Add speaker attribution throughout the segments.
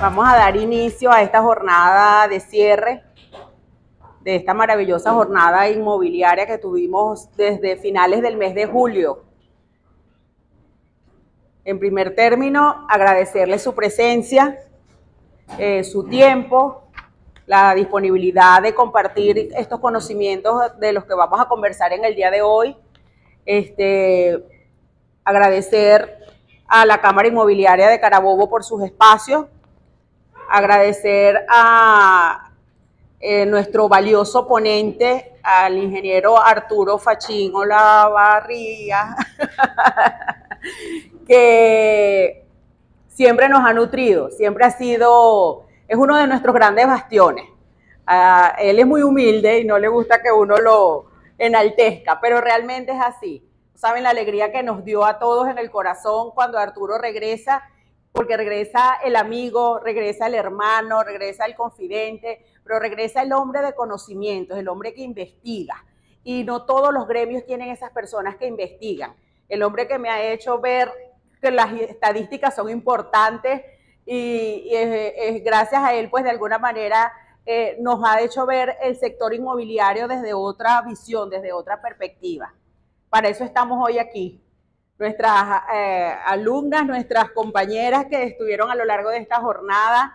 Speaker 1: Vamos a dar inicio a esta jornada de cierre de esta maravillosa jornada inmobiliaria que tuvimos desde finales del mes de julio. En primer término, agradecerle su presencia, su tiempo, la disponibilidad de compartir estos conocimientos de los que vamos a conversar en el día de hoy. Agradecer a la Cámara Inmobiliaria de Carabobo por sus espacios, agradecer a nuestro valioso ponente, al ingeniero Arturo Fachín Olavarría, que siempre nos ha nutrido, siempre ha sido, es uno de nuestros grandes bastiones. Él es muy humilde y no le gusta que uno lo enaltezca, pero realmente es así. Saben la alegría que nos dio a todos en el corazón cuando Arturo regresa, porque regresa el amigo, regresa el hermano, regresa el confidente, pero regresa el hombre de conocimientos, el hombre que investiga. Y no todos los gremios tienen esas personas que investigan. El hombre que me ha hecho ver que las estadísticas son importantes y gracias a él, pues de alguna manera nos ha hecho ver el sector inmobiliario desde otra visión, desde otra perspectiva. Para eso estamos hoy aquí. Nuestras alumnas, nuestras compañeras que estuvieron a lo largo de esta jornada,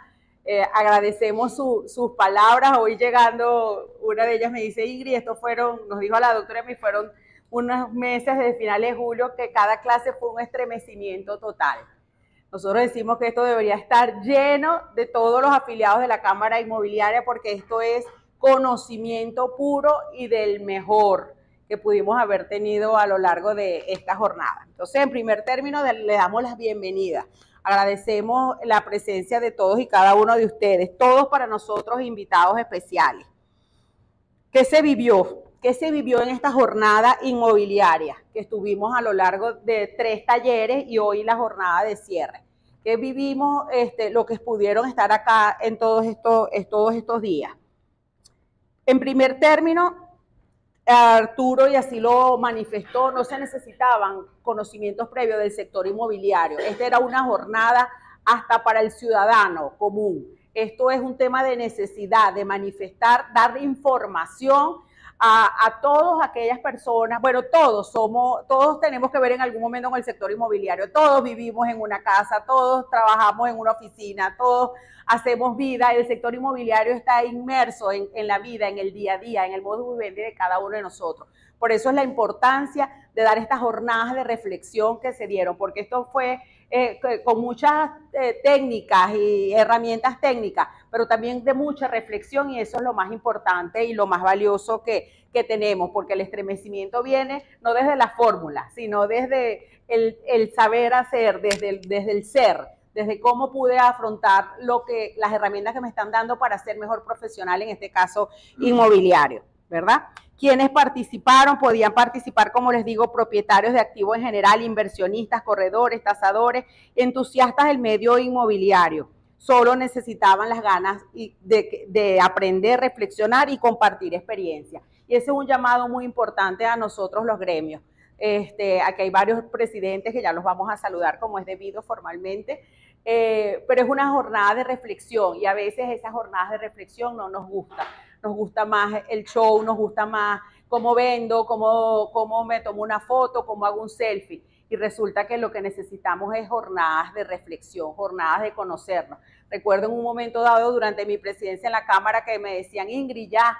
Speaker 1: agradecemos sus palabras. Hoy llegando, una de ellas me dice, Ingrid, estos fueron, nos dijo la doctora, me fueron unos meses de finales de julio que cada clase fue un estremecimiento total. Nosotros decimos que esto debería estar lleno de todos los afiliados de la Cámara Inmobiliaria porque esto es conocimiento puro y del mejor que pudimos haber tenido a lo largo de esta jornada. Entonces, en primer término, le damos las bienvenidas. Agradecemos la presencia de todos y cada uno de ustedes, todos para nosotros invitados especiales. ¿Qué se vivió? ¿Qué se vivió en esta jornada inmobiliaria que estuvimos a lo largo de 3 talleres y hoy la jornada de cierre? ¿Qué vivimos lo que pudieron estar acá en todos estos días? En primer término, Arturo, y así lo manifestó, no se necesitaban conocimientos previos del sector inmobiliario. Esta era una jornada hasta para el ciudadano común. Esto es un tema de necesidad, de manifestar, dar información a todas aquellas personas. Bueno, todos tenemos que ver en algún momento con el sector inmobiliario. Todos vivimos en una casa, todos trabajamos en una oficina, todos hacemos vida. El sector inmobiliario está inmerso en la vida, en el día a día, en el modus vivendi de cada uno de nosotros. Por eso es la importancia de dar estas jornadas de reflexión que se dieron, porque esto fue con muchas técnicas y herramientas técnicas, pero también de mucha reflexión, y eso es lo más importante y lo más valioso que tenemos, porque el estremecimiento viene no desde la fórmula, sino desde el saber hacer, desde el ser, desde cómo pude afrontar las herramientas que me están dando para ser mejor profesional, en este caso inmobiliario, ¿verdad? Quienes participaron, podían participar, como les digo, propietarios de activos en general, inversionistas, corredores, tasadores, entusiastas del medio inmobiliario. Solo necesitaban las ganas de aprender, reflexionar y compartir experiencia. Y ese es un llamado muy importante a nosotros los gremios. Aquí hay varios presidentes que ya los vamos a saludar como es debido formalmente, pero es una jornada de reflexión y a veces esas jornadas de reflexión no nos gustan. Nos gusta más el show, nos gusta más cómo vendo, cómo me tomo una foto, cómo hago un selfie. Y resulta que lo que necesitamos es jornadas de reflexión, jornadas de conocernos. Recuerdo en un momento dado durante mi presidencia en la Cámara que me decían, Ingrid, ya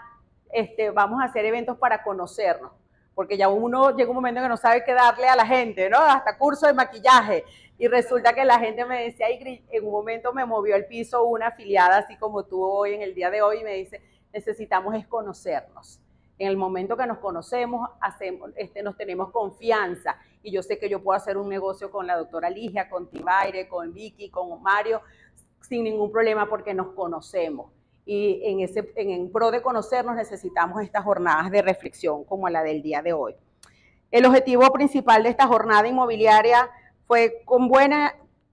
Speaker 1: vamos a hacer eventos para conocernos. Porque ya uno llega un momento que no sabe qué darle a la gente, ¿no? Hasta curso de maquillaje. Y resulta que la gente me decía, Ingrid, en un momento me movió el piso una afiliada, así como tú hoy, en el día de hoy, y me dice, necesitamos es conocernos. En el momento que nos conocemos, nos tenemos confianza. Y yo sé que yo puedo hacer un negocio con la doctora Ligia, con Tibaire, con Vicky, con Mario, sin ningún problema porque nos conocemos. Y en pro de conocernos necesitamos estas jornadas de reflexión como la del día de hoy. El objetivo principal de esta jornada inmobiliaria fue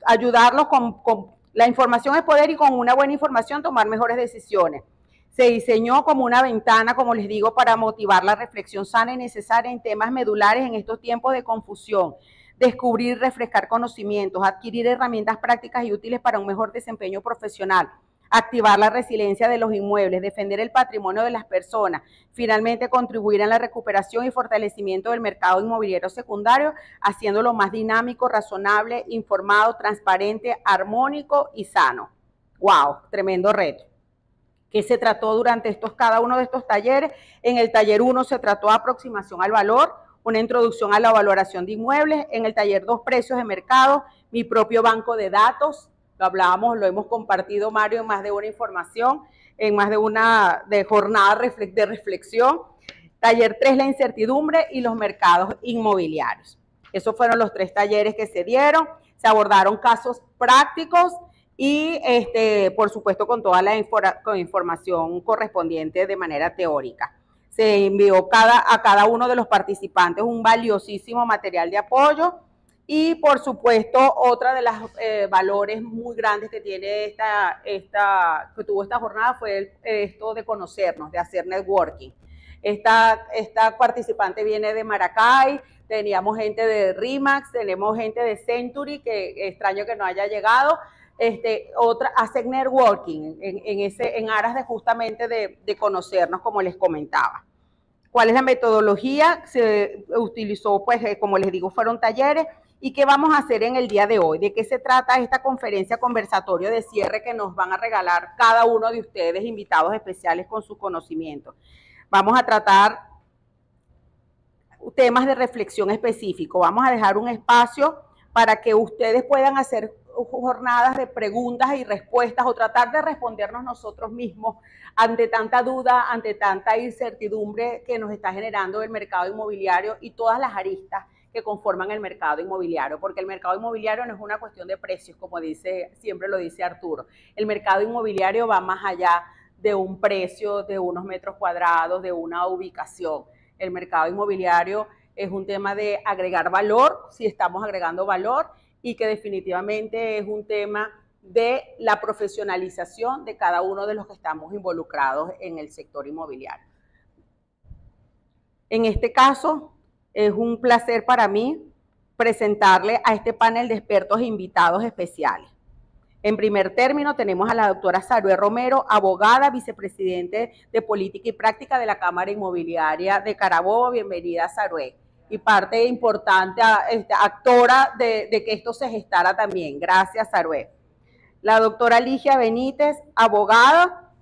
Speaker 1: ayudarlos con la información es poder y con una buena información tomar mejores decisiones. Se diseñó como una ventana, como les digo, para motivar la reflexión sana y necesaria en temas medulares en estos tiempos de confusión, descubrir y refrescar conocimientos, adquirir herramientas prácticas y útiles para un mejor desempeño profesional, activar la resiliencia de los inmuebles, defender el patrimonio de las personas, finalmente contribuir en la recuperación y fortalecimiento del mercado inmobiliario secundario, haciéndolo más dinámico, razonable, informado, transparente, armónico y sano. ¡Wow! Tremendo reto. ¿Qué se trató durante cada uno de estos talleres? En el taller 1 se trató aproximación al valor, una introducción a la valoración de inmuebles. En el taller 2, precios de mercado, mi propio banco de datos. Lo hablábamos, lo hemos compartido, Mario, en más de una información, en más de una jornada de reflexión. Taller 3, la incertidumbre y los mercados inmobiliarios. Esos fueron los 3 talleres que se dieron. Se abordaron casos prácticos y, por supuesto, con toda la información correspondiente de manera teórica. Se envió a cada uno de los participantes un valiosísimo material de apoyo. Y, por supuesto, otra de los valores muy grandes que tiene que tuvo esta jornada fue esto de conocernos, de hacer networking. Esta participante viene de Maracay, teníamos gente de RIMAX, tenemos gente de Century, que extraño que no haya llegado. Hacer networking en aras de justamente de conocernos, como les comentaba. ¿Cuál es la metodología? Se utilizó, pues, como les digo, fueron talleres. ¿Y qué vamos a hacer en el día de hoy? ¿De qué se trata esta conferencia conversatorio de cierre que nos van a regalar cada uno de ustedes, invitados especiales con sus conocimientos? Vamos a tratar temas de reflexión específicos. Vamos a dejar un espacio para que ustedes puedan hacer jornadas de preguntas y respuestas o tratar de respondernos nosotros mismos ante tanta duda, ante tanta incertidumbre que nos está generando el mercado inmobiliario y todas las aristas que conforman el mercado inmobiliario, porque el mercado inmobiliario no es una cuestión de precios, como siempre lo dice Arturo. El mercado inmobiliario va más allá de un precio, de unos metros cuadrados, de una ubicación. El mercado inmobiliario es un tema de agregar valor, si estamos agregando valor, y que definitivamente es un tema de la profesionalización de cada uno de los que estamos involucrados en el sector inmobiliario. En este caso, es un placer para mí presentarle a este panel de expertos e invitados especiales. En primer término, tenemos a la doctora Sarué Romero, abogada, vicepresidente de Política y Práctica de la Cámara Inmobiliaria de Carabobo. Bienvenida, Sarué. Y parte importante, actora de que esto se gestara también. Gracias, Sarué. La doctora Ligia Benítez, abogada,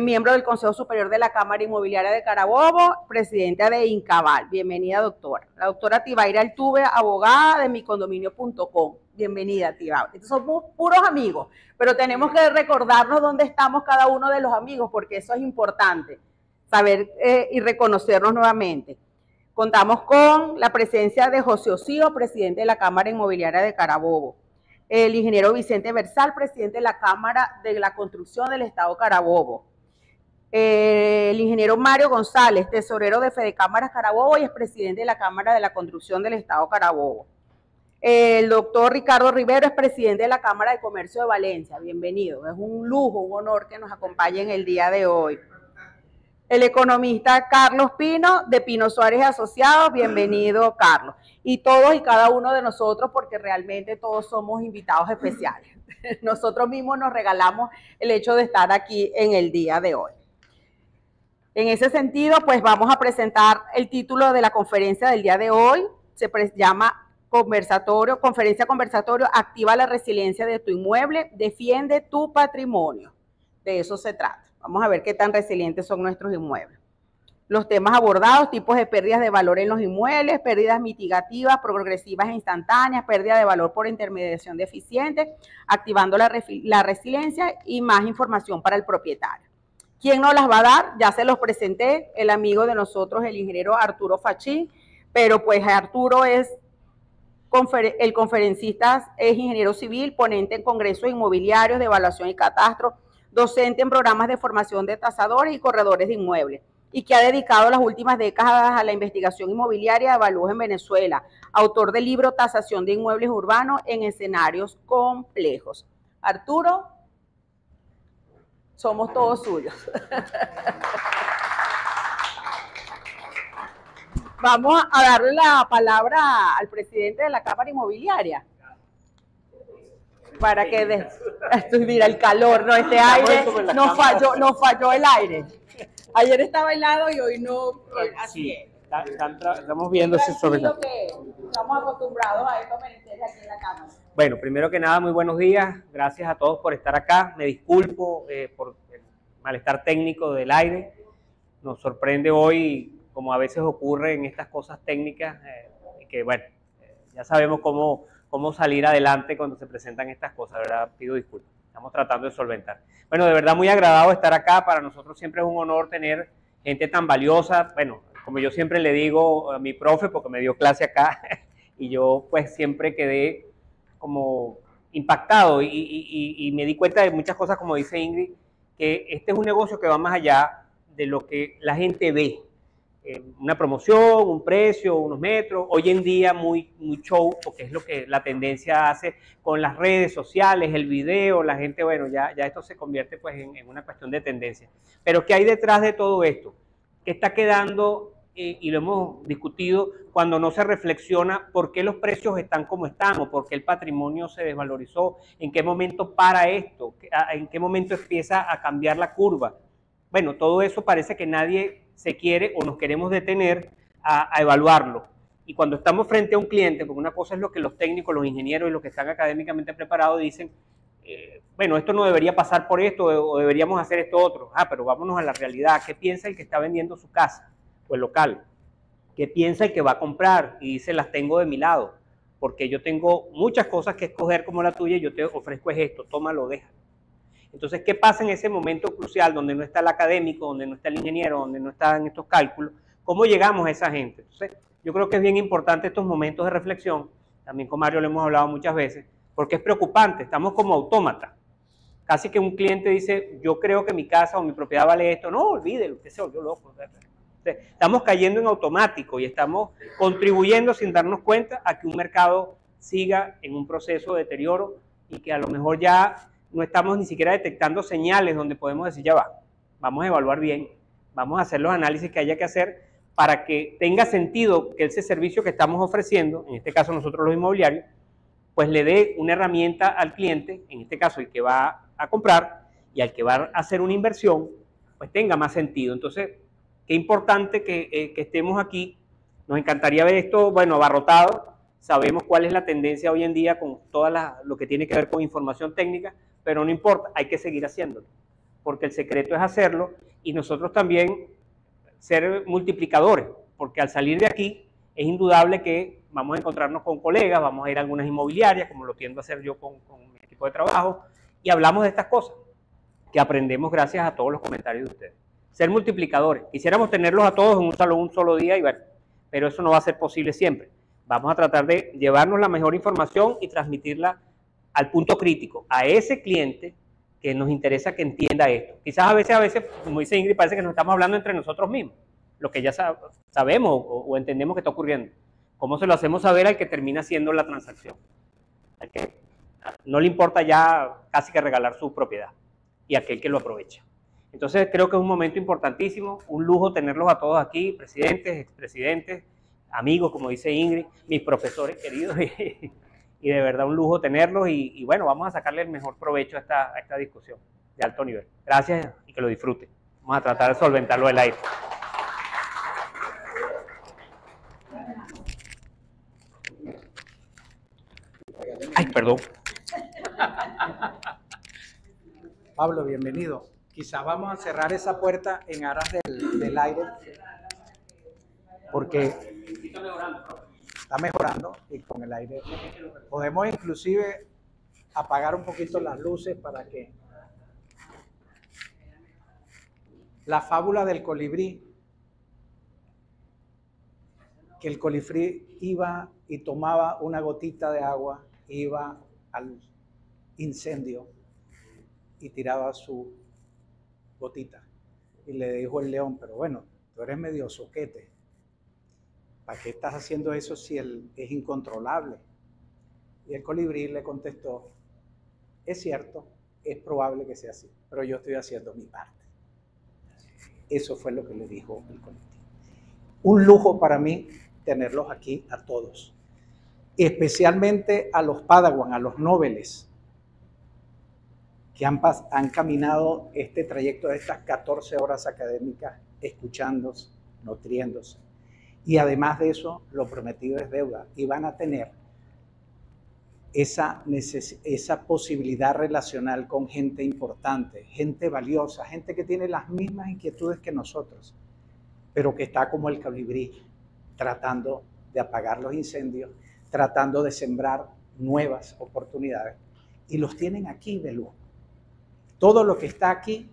Speaker 1: miembro del Consejo Superior de la Cámara Inmobiliaria de Carabobo, presidenta de Incabal. Bienvenida, doctora. La doctora Tibaira Altuve, abogada de micondominio.com. Bienvenida, Tibaira. Estos somos puros amigos, pero tenemos que recordarnos dónde estamos cada uno de los amigos, porque eso es importante, saber y reconocernos nuevamente. Contamos con la presencia de José Osío, presidente de la Cámara Inmobiliaria de Carabobo. El ingeniero Vicente Bersal, presidente de la Cámara de la Construcción del Estado Carabobo. El ingeniero Mario González, tesorero de Fedecámaras Carabobo y es presidente de la Cámara de la Construcción del Estado Carabobo. El doctor Ricardo Rivero es presidente de la Cámara de Comercio de Valencia. Bienvenido. Es un lujo, un honor que nos acompañe en el día de hoy. El economista Carlos Pino, de Pino Suárez Asociados. Bienvenido, Carlos. Y todos y cada uno de nosotros, porque realmente todos somos invitados especiales. Nosotros mismos nos regalamos el hecho de estar aquí en el día de hoy. En ese sentido, pues vamos a presentar el título de la conferencia del día de hoy. Se llama Conferencia Conversatorio, activa la resiliencia de tu inmueble, defiende tu patrimonio. De eso se trata. Vamos a ver qué tan resilientes son nuestros inmuebles. Los temas abordados: tipos de pérdidas de valor en los inmuebles, pérdidas mitigativas, progresivas e instantáneas, pérdida de valor por intermediación deficiente, activando la resiliencia y más información para el propietario. ¿Quién nos las va a dar? Ya se los presenté, el amigo de nosotros, el ingeniero Arturo Fachín, pero pues Arturo es el conferencista, es ingeniero civil, ponente en congresos inmobiliarios de evaluación y catastro, docente en programas de formación de tasadores y corredores de inmuebles, y que ha dedicado las últimas décadas a la investigación inmobiliaria de avalúos en Venezuela, autor del libro Tasación de Inmuebles Urbanos en Escenarios Complejos. Arturo, somos todos suyos. Vamos a darle la palabra al presidente de la Cámara Inmobiliaria. Para que mira el calor, no, este aire nos falló el aire. Ayer estaba helado y hoy no. Así es.
Speaker 2: Estamos viendo si sobre
Speaker 1: lo que estamos acostumbrados a estos menesteres aquí en la Cámara.
Speaker 2: Bueno, primero que nada, muy buenos días. Gracias a todos por estar acá. Me disculpo por el malestar técnico del aire. Nos sorprende hoy, como a veces ocurre en estas cosas técnicas, que bueno, ya sabemos cómo salir adelante cuando se presentan estas cosas, ¿verdad? Pido disculpas. Estamos tratando de solventar. Bueno, de verdad muy agradado estar acá. Para nosotros siempre es un honor tener gente tan valiosa. Bueno, como yo siempre le digo a mi profe, porque me dio clase acá, y yo pues siempre quedé como impactado y me di cuenta de muchas cosas, como dice Ingrid, que este es un negocio que va más allá de lo que la gente ve. Una promoción, un precio, unos metros, hoy en día muy show, porque es lo que la tendencia hace con las redes sociales, el video, la gente, bueno, ya esto se convierte pues en una cuestión de tendencia. Pero ¿qué hay detrás de todo esto? ¿Qué está quedando? Y lo hemos discutido, cuando no se reflexiona por qué los precios están como están, o por qué el patrimonio se desvalorizó, en qué momento para esto, en qué momento empieza a cambiar la curva. Bueno, todo eso parece que nadie se quiere o nos queremos detener a evaluarlo. Y cuando estamos frente a un cliente, porque una cosa es lo que los técnicos, los ingenieros y los que están académicamente preparados dicen, bueno, esto no debería pasar por esto o deberíamos hacer esto otro. Pero vámonos a la realidad. ¿Qué piensa el que está vendiendo su casa o el local? ¿Qué piensa el que va a comprar? Y dice, las tengo de mi lado, porque yo tengo muchas cosas que escoger como la tuya y yo te ofrezco es esto, tómalo, déjalo. Entonces, ¿qué pasa en ese momento crucial donde no está el académico, donde no está el ingeniero, donde no están estos cálculos? ¿Cómo llegamos a esa gente? Entonces, yo creo que es bien importante estos momentos de reflexión, también con Mario lo hemos hablado muchas veces, porque es preocupante, estamos como autómatas. Casi que un cliente dice, yo creo que mi casa o mi propiedad vale esto, no, olvídelo, usted se volvió loco. Estamos cayendo en automático y estamos contribuyendo sin darnos cuenta a que un mercado siga en un proceso de deterioro y que a lo mejor ya no estamos ni siquiera detectando señales donde podemos decir, ya va, vamos a evaluar bien, vamos a hacer los análisis que haya que hacer para que tenga sentido que ese servicio que estamos ofreciendo, en este caso nosotros los inmobiliarios, pues le dé una herramienta al cliente, en este caso el que va a comprar y al que va a hacer una inversión, pues tenga más sentido. Entonces, qué importante que estemos aquí. Nos encantaría ver esto, bueno, abarrotado. Sabemos cuál es la tendencia hoy en día con todo lo que tiene que ver con información técnica, pero no importa, hay que seguir haciéndolo, porque el secreto es hacerlo y nosotros también ser multiplicadores, porque al salir de aquí es indudable que vamos a encontrarnos con colegas, vamos a ir a algunas inmobiliarias, como lo tiendo a hacer yo con mi equipo de trabajo, y hablamos de estas cosas, que aprendemos gracias a todos los comentarios de ustedes. Ser multiplicadores. Quisiéramos tenerlos a todos en un solo día y ver, pero eso no va a ser posible siempre. Vamos a tratar de llevarnos la mejor información y transmitirla al punto crítico, a ese cliente que nos interesa que entienda esto. Quizás a veces, como dice Ingrid, parece que nos estamos hablando entre nosotros mismos, lo que ya sabemos o entendemos que está ocurriendo. ¿Cómo se lo hacemos saber al que termina haciendo la transacción? Al que no le importa ya casi que regalar su propiedad y aquel que lo aprovecha. Entonces creo que es un momento importantísimo, un lujo tenerlos a todos aquí, presidentes, expresidentes, amigos, como dice Ingrid, mis profesores queridos, y de verdad un lujo tenerlos y bueno, vamos a sacarle el mejor provecho a esta discusión de alto nivel. Gracias y que lo disfruten. Vamos a tratar de solventarlo del aire. Ay, perdón.
Speaker 3: Pablo, bienvenido. Quizás vamos a cerrar esa puerta en aras del aire, porque está mejorando y con el aire podemos inclusive apagar un poquito las luces para que la fábula del colibrí, que el colibrí iba y tomaba una gotita de agua, iba al incendio y tiraba su gotita. Y le dijo el león, pero bueno, tú eres medio soquete. ¿Para qué estás haciendo eso si él es incontrolable? Y el colibrí le contestó, es cierto, es probable que sea así, pero yo estoy haciendo mi parte. Eso fue lo que le dijo el colibrí. Un lujo para mí tenerlos aquí a todos, especialmente a los Padawan, a los nobles, que han caminado este trayecto de estas 14 horas académicas, escuchándose, nutriéndose. Y además de eso, lo prometido es deuda, y van a tener esa posibilidad relacional con gente importante, gente valiosa, gente que tiene las mismas inquietudes que nosotros, pero que está como el colibrí, tratando de apagar los incendios, tratando de sembrar nuevas oportunidades, y los tienen aquí de lujo. Todo lo que está aquí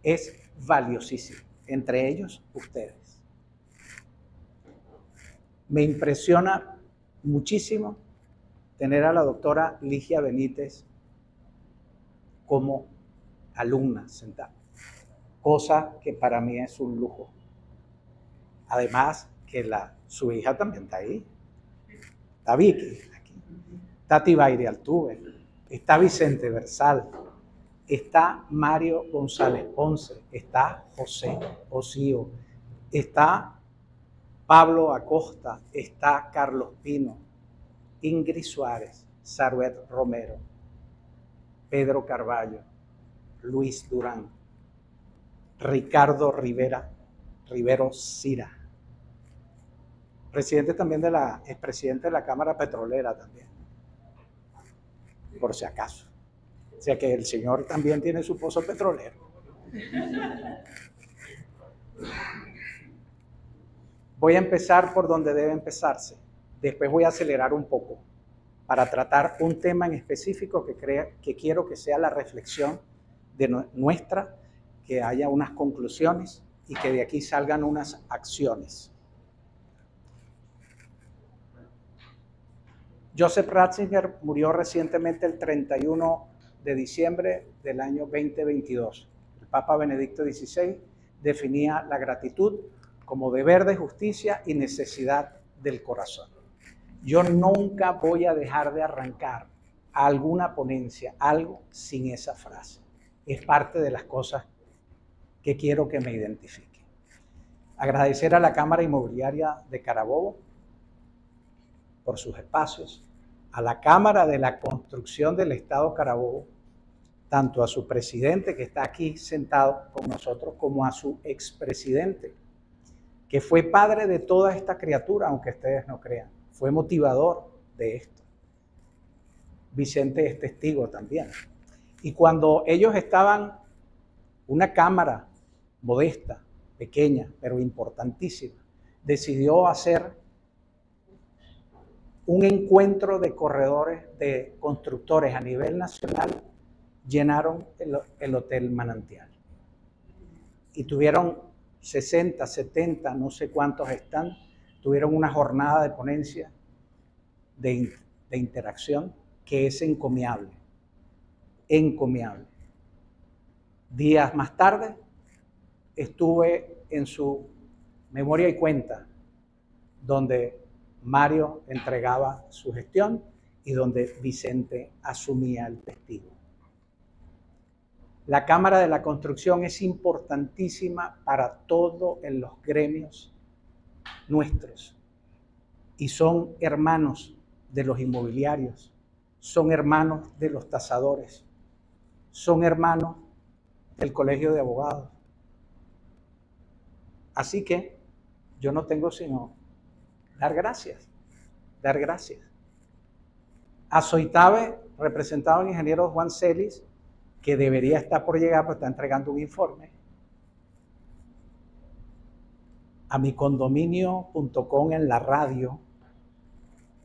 Speaker 3: es valiosísimo, entre ellos ustedes. Me impresiona muchísimo tener a la doctora Ligia Benítez como alumna sentada, cosa que para mí es un lujo. Además que su hija también está ahí, está Vicky aquí, está Tibaire Altuve, está Vicente Versal, está Mario González Ponce, está José Osío, está Pablo Acosta, está Carlos Pino, Ingrid Suárez, Saruet Romero, Pedro Carballo, Luis Durán, Ricardo Rivero Cira, presidente también expresidente de la Cámara Petrolera también, por si acaso. O sea que el señor también tiene su pozo petrolero. Voy a empezar por donde debe empezarse. Después voy a acelerar un poco para tratar un tema en específico que quiero que sea la reflexión de nuestra, que haya unas conclusiones y que de aquí salgan unas acciones. Joseph Ratzinger murió recientemente el 31 de diciembre del año 2022. El Papa Benedicto XVI definía la gratitud como deber de justicia y necesidad del corazón. Yo nunca voy a dejar de arrancar alguna ponencia, algo sin esa frase. Es parte de las cosas que quiero que me identifiquen. Agradecer a la Cámara Inmobiliaria de Carabobo por sus espacios, a la Cámara de la Construcción del Estado Carabobo, tanto a su presidente que está aquí sentado con nosotros, como a su expresidente, que fue padre de toda esta criatura, aunque ustedes no crean, fue motivador de esto. Vicente es testigo también. Y cuando ellos estaban, una cámara modesta, pequeña, pero importantísima, decidió hacer un encuentro de corredores, de constructores a nivel nacional, llenaron el Hotel Manantial. Y tuvieron 60, 70, no sé cuántos están, tuvieron una jornada de ponencia, de interacción, que es encomiable, encomiable. Días más tarde, estuve en su memoria y cuenta, donde Mario entregaba su gestión y donde Vicente asumía el testigo. La Cámara de la Construcción es importantísima para todos los gremios nuestros y son hermanos de los inmobiliarios, son hermanos de los tasadores, son hermanos del Colegio de Abogados. Así que yo no tengo sino dar gracias, dar gracias. A Soitabe, representado el ingeniero Juan Celis, que debería estar por llegar, pero está entregando un informe. A micondominio.com en la radio,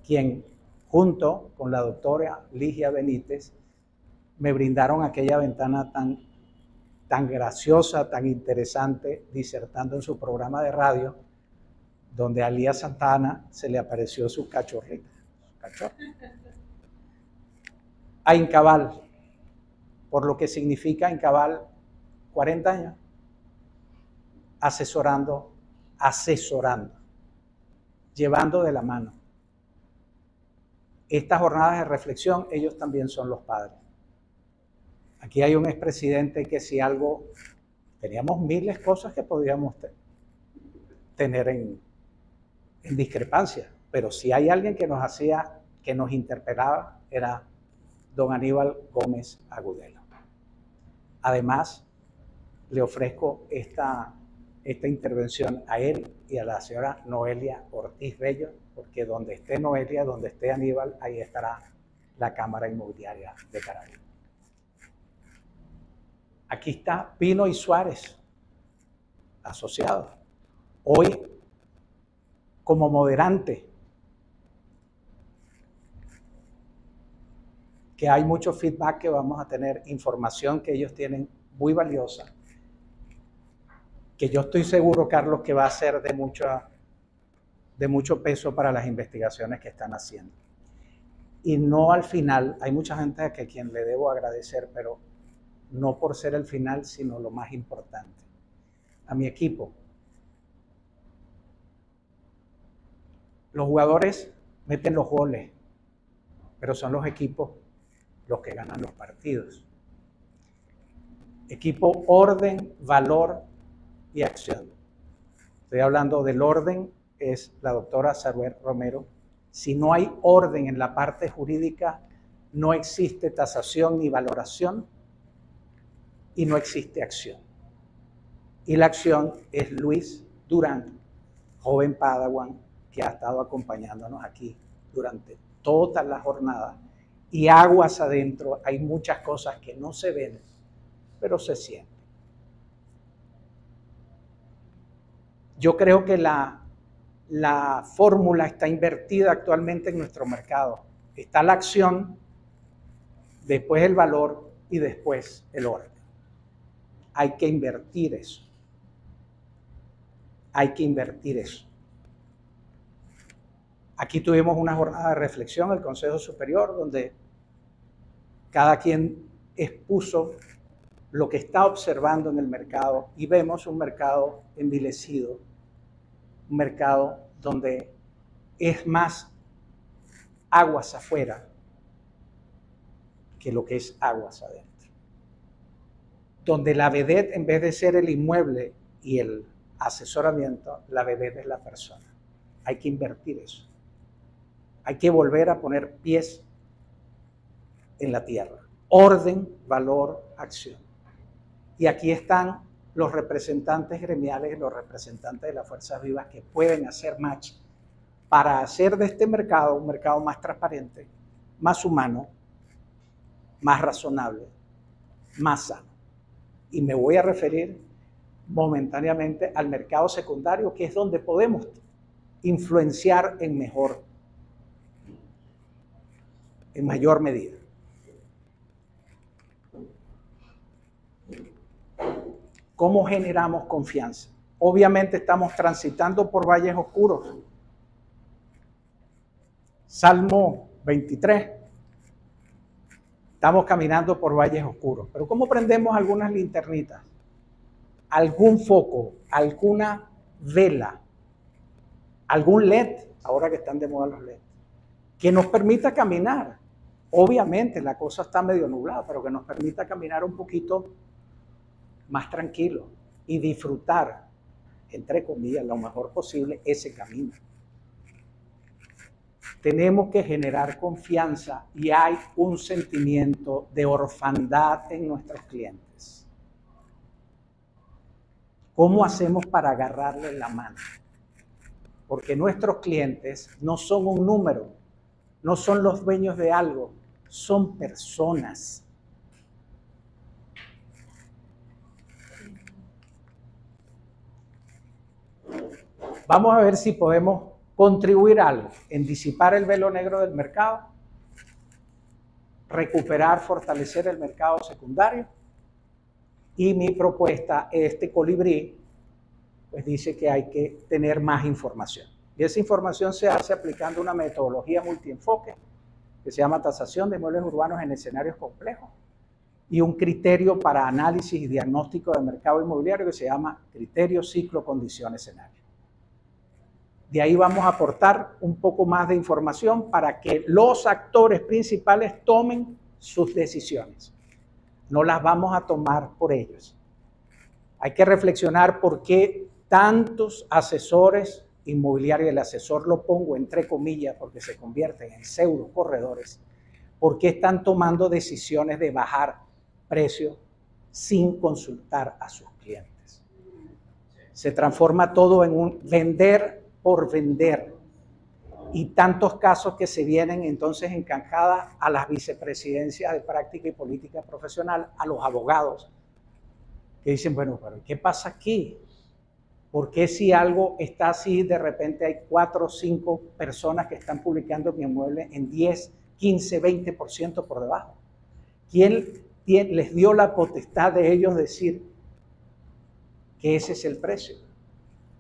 Speaker 3: quien junto con la doctora Ligia Benítez me brindaron aquella ventana tan graciosa, tan interesante, disertando en su programa de radio, donde a Lía Santana se le apareció su cachorrita, su cachorro. A Incabal, por lo que significa Incabal, 40 años, asesorando, llevando de la mano. Estas jornadas de reflexión, ellos también son los padres. Aquí hay un expresidente que si algo, teníamos miles de cosas que podíamos tener. tener en discrepancia, pero si hay alguien que nos interpelaba, era don Aníbal Gómez Agudelo. Además, le ofrezco esta intervención a él y a la señora Noelia Ortiz Bello, porque donde esté Noelia, donde esté Aníbal, ahí estará la Cámara Inmobiliaria de Carabobo. Aquí está Pino y Suárez, asociados. Hoy, como moderante, que hay mucho feedback que vamos a tener, información que ellos tienen muy valiosa, que yo estoy seguro, Carlos, que va a ser de mucho peso para las investigaciones que están haciendo. Y no al final, hay mucha gente a quien le debo agradecer, pero no por ser el final, sino lo más importante. A mi equipo. Los jugadores meten los goles, pero son los equipos los que ganan los partidos. Equipo, orden, valor y acción. Estoy hablando del orden, es la doctora Saruer Romero. Si no hay orden en la parte jurídica, no existe tasación ni valoración y no existe acción. Y la acción es Luis Durán, joven Padawan, que ha estado acompañándonos aquí durante toda la jornada. Y aguas adentro, hay muchas cosas que no se ven, pero se sienten. Yo creo que la fórmula está invertida actualmente en nuestro mercado. Está la acción, después el valor y después el orden. Hay que invertir eso. Hay que invertir eso. Aquí tuvimos una jornada de reflexión, el Consejo Superior, donde cada quien expuso lo que está observando en el mercado y vemos un mercado envilecido, un mercado donde es más aguas afuera que lo que es aguas adentro. Donde la vedette, en vez de ser el inmueble y el asesoramiento, la vedette es la persona. Hay que invertir eso. Hay que volver a poner pies en la tierra. Orden, valor, acción. Y aquí están los representantes gremiales y los representantes de las fuerzas vivas que pueden hacer match para hacer de este mercado un mercado más transparente, más humano, más razonable, más sano. Y me voy a referir momentáneamente al mercado secundario, que es donde podemos influenciar en mayor medida. ¿Cómo generamos confianza? Obviamente estamos transitando por valles oscuros. Salmo 23. Estamos caminando por valles oscuros. Pero ¿cómo prendemos algunas linternitas? Algún foco, alguna vela, algún LED, ahora que están de moda los LED, que nos permita caminar. Obviamente la cosa está medio nublada, pero que nos permita caminar un poquito más tranquilo y disfrutar, entre comillas, lo mejor posible ese camino. Tenemos que generar confianza y hay un sentimiento de orfandad en nuestros clientes. ¿Cómo hacemos para agarrarle la mano? Porque nuestros clientes no son un número, no son los dueños de algo, son personas. Vamos a ver si podemos contribuir algo en disipar el velo negro del mercado, recuperar, fortalecer el mercado secundario. Y mi propuesta, este colibrí, pues dice que hay que tener más información. Y esa información se hace aplicando una metodología multienfoque que se llama tasación de inmuebles urbanos en escenarios complejos y un criterio para análisis y diagnóstico del mercado inmobiliario que se llama criterio, ciclo, condición, escenario. De ahí vamos a aportar un poco más de información para que los actores principales tomen sus decisiones. No las vamos a tomar por ellos. Hay que reflexionar por qué tantos asesores inmobiliarios, el asesor lo pongo entre comillas porque se convierten en pseudo corredores, ¿por qué están tomando decisiones de bajar precios sin consultar a sus clientes? Se transforma todo en un vender por vender. Y tantos casos que se vienen entonces encanjadas a las vicepresidencias de práctica y política profesional, a los abogados, que dicen, bueno, pero ¿qué pasa aquí? ¿Por qué si algo está así, de repente hay 4 o 5 personas que están publicando mi inmueble en 10, 15, 20% por debajo? ¿Quién les dio la potestad de ellos decir que ese es el precio?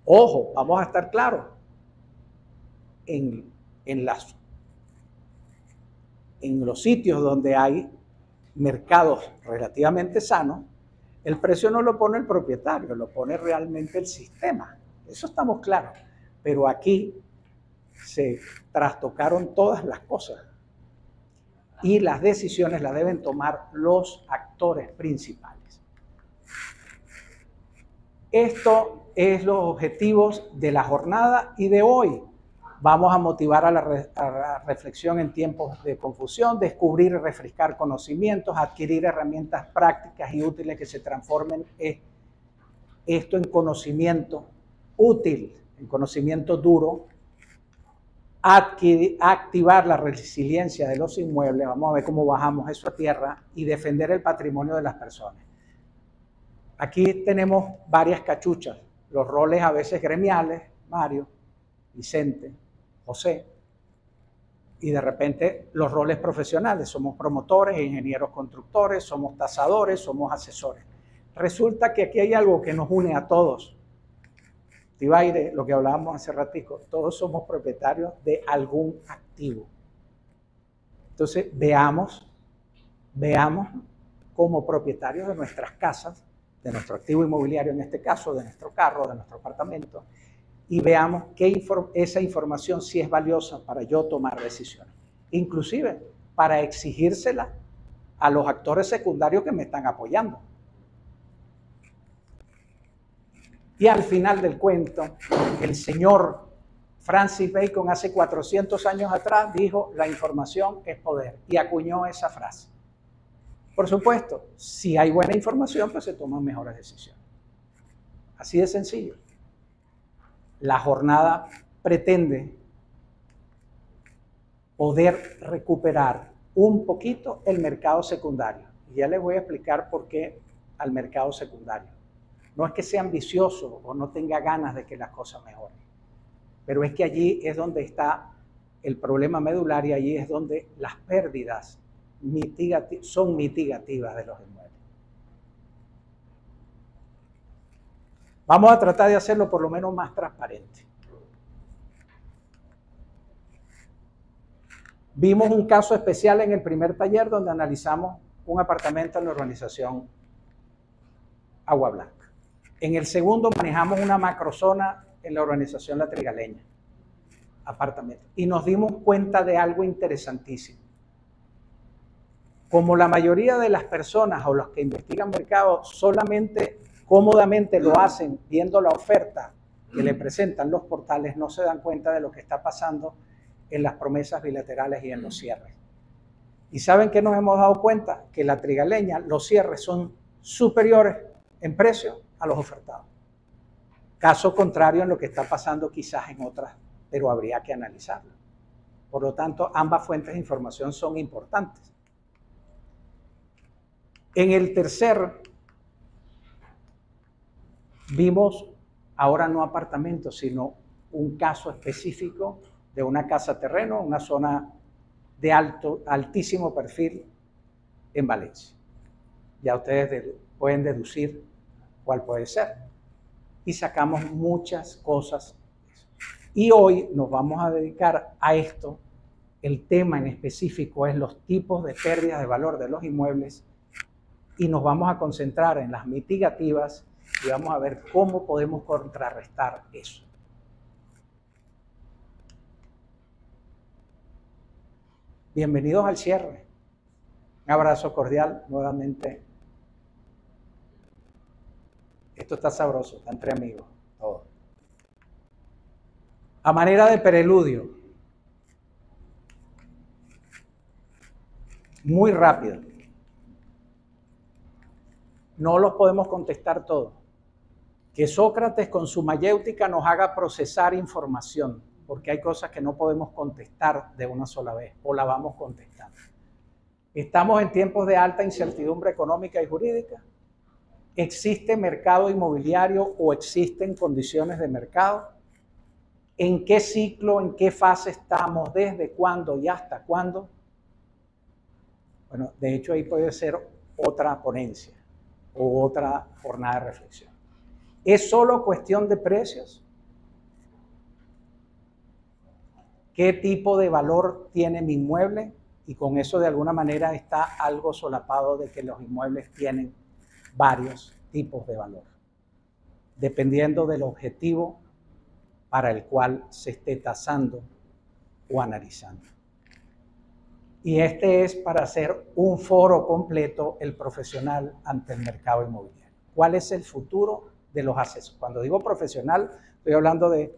Speaker 3: Ojo, vamos a estar claros. En los sitios donde hay mercados relativamente sanos, el precio no lo pone el propietario, lo pone realmente el sistema. Eso estamos claros. Pero aquí se trastocaron todas las cosas y las decisiones las deben tomar los actores principales. Esto es los objetivos de la jornada y de hoy. Vamos a motivar a la reflexión en tiempos de confusión, descubrir y refrescar conocimientos, adquirir herramientas prácticas y útiles que se transformen esto en conocimiento útil, en conocimiento duro, activar la resiliencia de los inmuebles, vamos a ver cómo bajamos eso a tierra, y defender el patrimonio de las personas. Aquí tenemos varias cachuchas, los roles a veces gremiales, Mario, Vicente, José, y de repente los roles profesionales, somos promotores, ingenieros constructores, somos tasadores, somos asesores. Resulta que aquí hay algo que nos une a todos. Tibaire, lo que hablábamos hace ratico, todos somos propietarios de algún activo. Entonces veamos como propietarios de nuestras casas, de nuestro activo inmobiliario en este caso, de nuestro carro, de nuestro apartamento, y veamos que esa información sí es valiosa para yo tomar decisiones. Inclusive para exigírsela a los actores secundarios que me están apoyando. Y al final del cuento, el señor Francis Bacon hace 400 años atrás dijo, la información es poder, y acuñó esa frase. Por supuesto, si hay buena información, pues se toman mejores decisiones. Así de sencillo. La jornada pretende poder recuperar un poquito el mercado secundario. Y ya les voy a explicar por qué al mercado secundario. No es que sea ambicioso o no tenga ganas de que las cosas mejoren, pero es que allí es donde está el problema medular y allí es donde las pérdidas son mitigativas de los inmuebles. Vamos a tratar de hacerlo por lo menos más transparente. Vimos un caso especial en el primer taller donde analizamos un apartamento en la urbanización Agua Blanca. En el segundo manejamos una macrozona en la urbanización La Trigaleña, apartamento. Y nos dimos cuenta de algo interesantísimo. Como la mayoría de las personas o los que investigan mercado solamente cómodamente lo hacen viendo la oferta que le presentan los portales, no se dan cuenta de lo que está pasando en las promesas bilaterales y en los cierres. ¿Y saben qué nos hemos dado cuenta? Que La Trigaleña, los cierres son superiores en precio a los ofertados. Caso contrario en lo que está pasando quizás en otras, pero habría que analizarlo. Por lo tanto, ambas fuentes de información son importantes. En el tercer, vimos ahora no apartamentos, sino un caso específico de una casa terreno, una zona de altísimo perfil en Valencia. Ya ustedes pueden deducir cuál puede ser. Y sacamos muchas cosas. Y hoy nos vamos a dedicar a esto. El tema en específico es los tipos de pérdidas de valor de los inmuebles y nos vamos a concentrar en las mitigativas y vamos a ver cómo podemos contrarrestar eso. Bienvenidos al cierre. Un abrazo cordial nuevamente. Esto está sabroso, está entre amigos, todos. A manera de preludio, muy rápido. No los podemos contestar todos. Que Sócrates con su mayéutica nos haga procesar información, porque hay cosas que no podemos contestar de una sola vez, o la vamos contestando. Estamos en tiempos de alta incertidumbre económica y jurídica. ¿Existe mercado inmobiliario o existen condiciones de mercado? ¿En qué ciclo, en qué fase estamos, desde cuándo y hasta cuándo? Bueno, de hecho ahí puede ser otra ponencia o otra jornada de reflexión. ¿Es solo cuestión de precios? ¿Qué tipo de valor tiene mi inmueble? Y con eso de alguna manera está algo solapado de que los inmuebles tienen varios tipos de valor, dependiendo del objetivo para el cual se esté tasando o analizando. Y este es para hacer un foro completo el profesional ante el mercado inmobiliario. ¿Cuál es el futuro de los asesores? Cuando digo profesional, estoy hablando de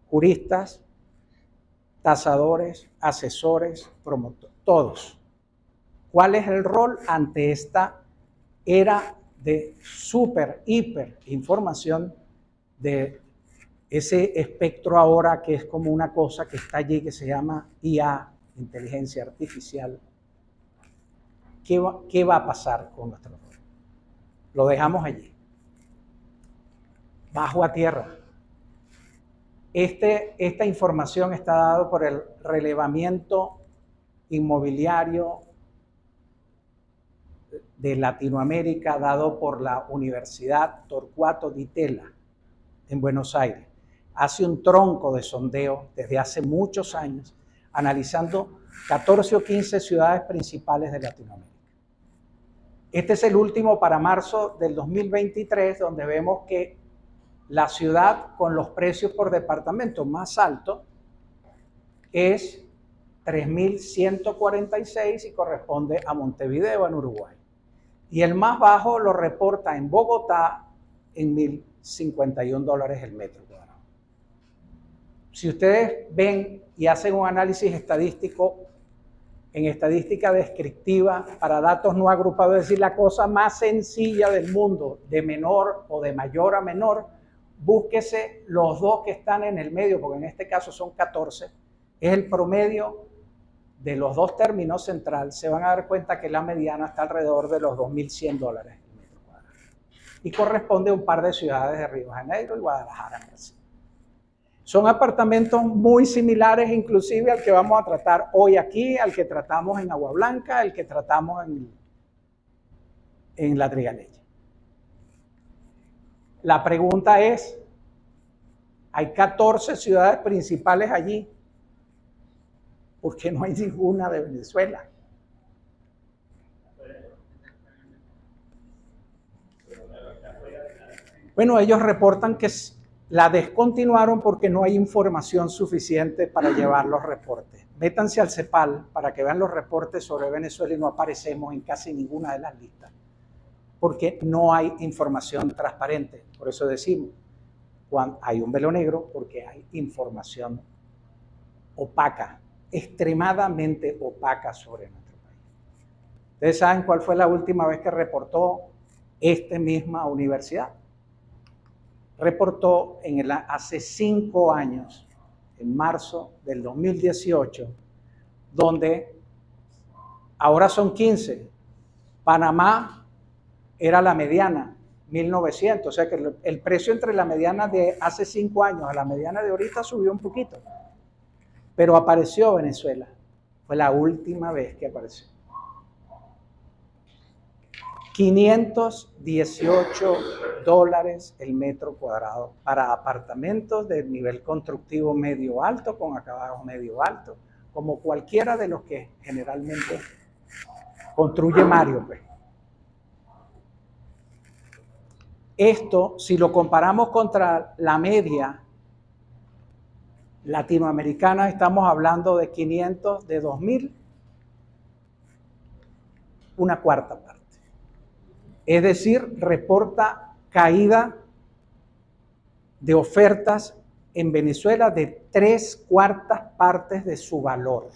Speaker 3: juristas, tasadores, asesores, promotores, todos. ¿Cuál es el rol ante esta era de súper, hiper información, de ese espectro ahora que es como una cosa que está allí que se llama IA, inteligencia artificial? ¿Qué va a pasar con nuestro rol? Lo dejamos allí, bajo a tierra. Esta información está dada por el relevamiento inmobiliario de Latinoamérica, dado por la Universidad Torcuato Di Tella en Buenos Aires. Hace un tronco de sondeo desde hace muchos años, analizando 14 o 15 ciudades principales de Latinoamérica. Este es el último para marzo del 2023, donde vemos que la ciudad con los precios por departamento más altos es 3.146 y corresponde a Montevideo, en Uruguay. Y el más bajo lo reporta en Bogotá en $1.051 el metro cuadrado. Si ustedes ven y hacen un análisis estadístico, en estadística descriptiva para datos no agrupados, es decir, la cosa más sencilla del mundo, de menor o de mayor a menor, búsquese los dos que están en el medio, porque en este caso son 14, es el promedio de los dos términos central. Se van a dar cuenta que la mediana está alrededor de los $2.100 el metro cuadrado. Y corresponde a un par de ciudades de Río de Janeiro y Guadalajara, Brasil. Son apartamentos muy similares inclusive al que vamos a tratar hoy aquí, al que tratamos en Agua Blanca, al que tratamos en La Trigaleña. La pregunta es, hay 14 ciudades principales allí, ¿por qué no hay ninguna de Venezuela? Bueno, ellos reportan que la descontinuaron porque no hay información suficiente para llevar los reportes. Métanse al CEPAL para que vean los reportes sobre Venezuela y no aparecemos en casi ninguna de las listas, porque no hay información transparente. Por eso decimos, cuando hay un velo negro, porque hay información opaca, extremadamente opaca sobre nuestro país. ¿Ustedes saben cuál fue la última vez que reportó esta misma universidad? Reportó hace 5 años, en marzo del 2018, donde ahora son 15. Panamá era la mediana, 1.900, o sea que el precio entre la mediana de hace 5 años a la mediana de ahorita subió un poquito. Pero apareció Venezuela, fue la última vez que apareció. $518 el metro cuadrado para apartamentos de nivel constructivo medio alto, con acabados medio alto, como cualquiera de los que generalmente construye Mario, pues. Esto, si lo comparamos contra la media latinoamericana, estamos hablando de 500, de 2.000, una cuarta parte. Es decir, reporta caída de ofertas en Venezuela de 3/4 partes de su valor.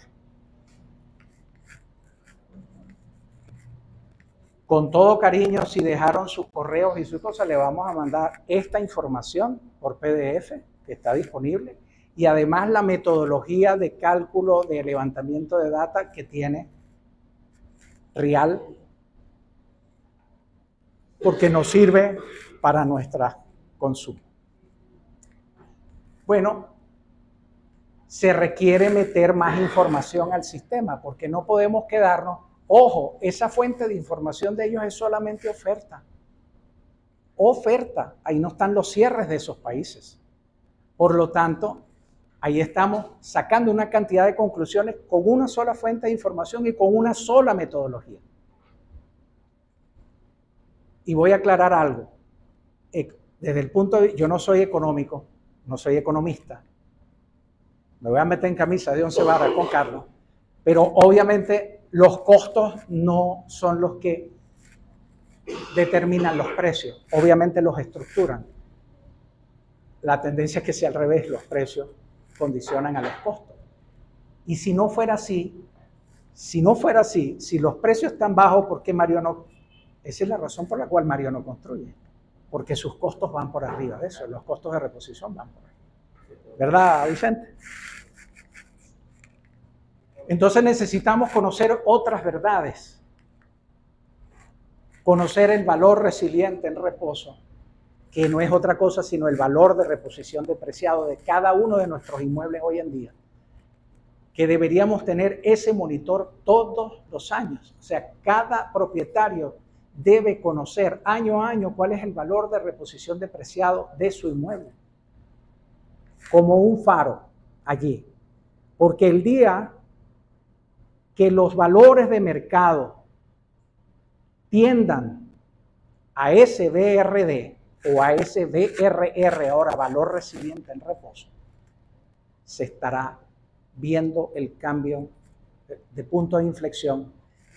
Speaker 3: Con todo cariño, si dejaron sus correos y sus cosas, le vamos a mandar esta información por PDF, que está disponible, y además la metodología de cálculo de levantamiento de data que tiene Rial, porque nos sirve para nuestro consumo. Bueno, se requiere meter más información al sistema, porque no podemos quedarnos. Ojo, esa fuente de información de ellos es solamente oferta. Oferta, ahí no están los cierres de esos países. Por lo tanto, ahí estamos sacando una cantidad de conclusiones con una sola fuente de información y con una sola metodología. Y voy a aclarar algo. Desde el punto de vista, yo no soy económico, no soy economista. Me voy a meter en camisa de 11 varas con Carlos, pero obviamente los costos no son los que determinan los precios, obviamente los estructuran. La tendencia es que sea al revés, los precios condicionan a los costos. Y si no fuera así, si los precios están bajos, ¿por qué Mario no? Esa es la razón por la cual Mario no construye, porque sus costos van por arriba de eso, los costos de reposición van por arriba. ¿Verdad, Vicente? Entonces necesitamos conocer otras verdades, conocer el valor resiliente en reposo, que no es otra cosa sino el valor de reposición depreciado de cada uno de nuestros inmuebles hoy en día, que deberíamos tener ese monitor todos los años. O sea, cada propietario debe conocer año a año cuál es el valor de reposición depreciado de su inmueble, como un faro allí, porque el día que los valores de mercado tiendan a ese BRD o a ese BRR, ahora valor resiliente en reposo, se estará viendo el cambio de punto de inflexión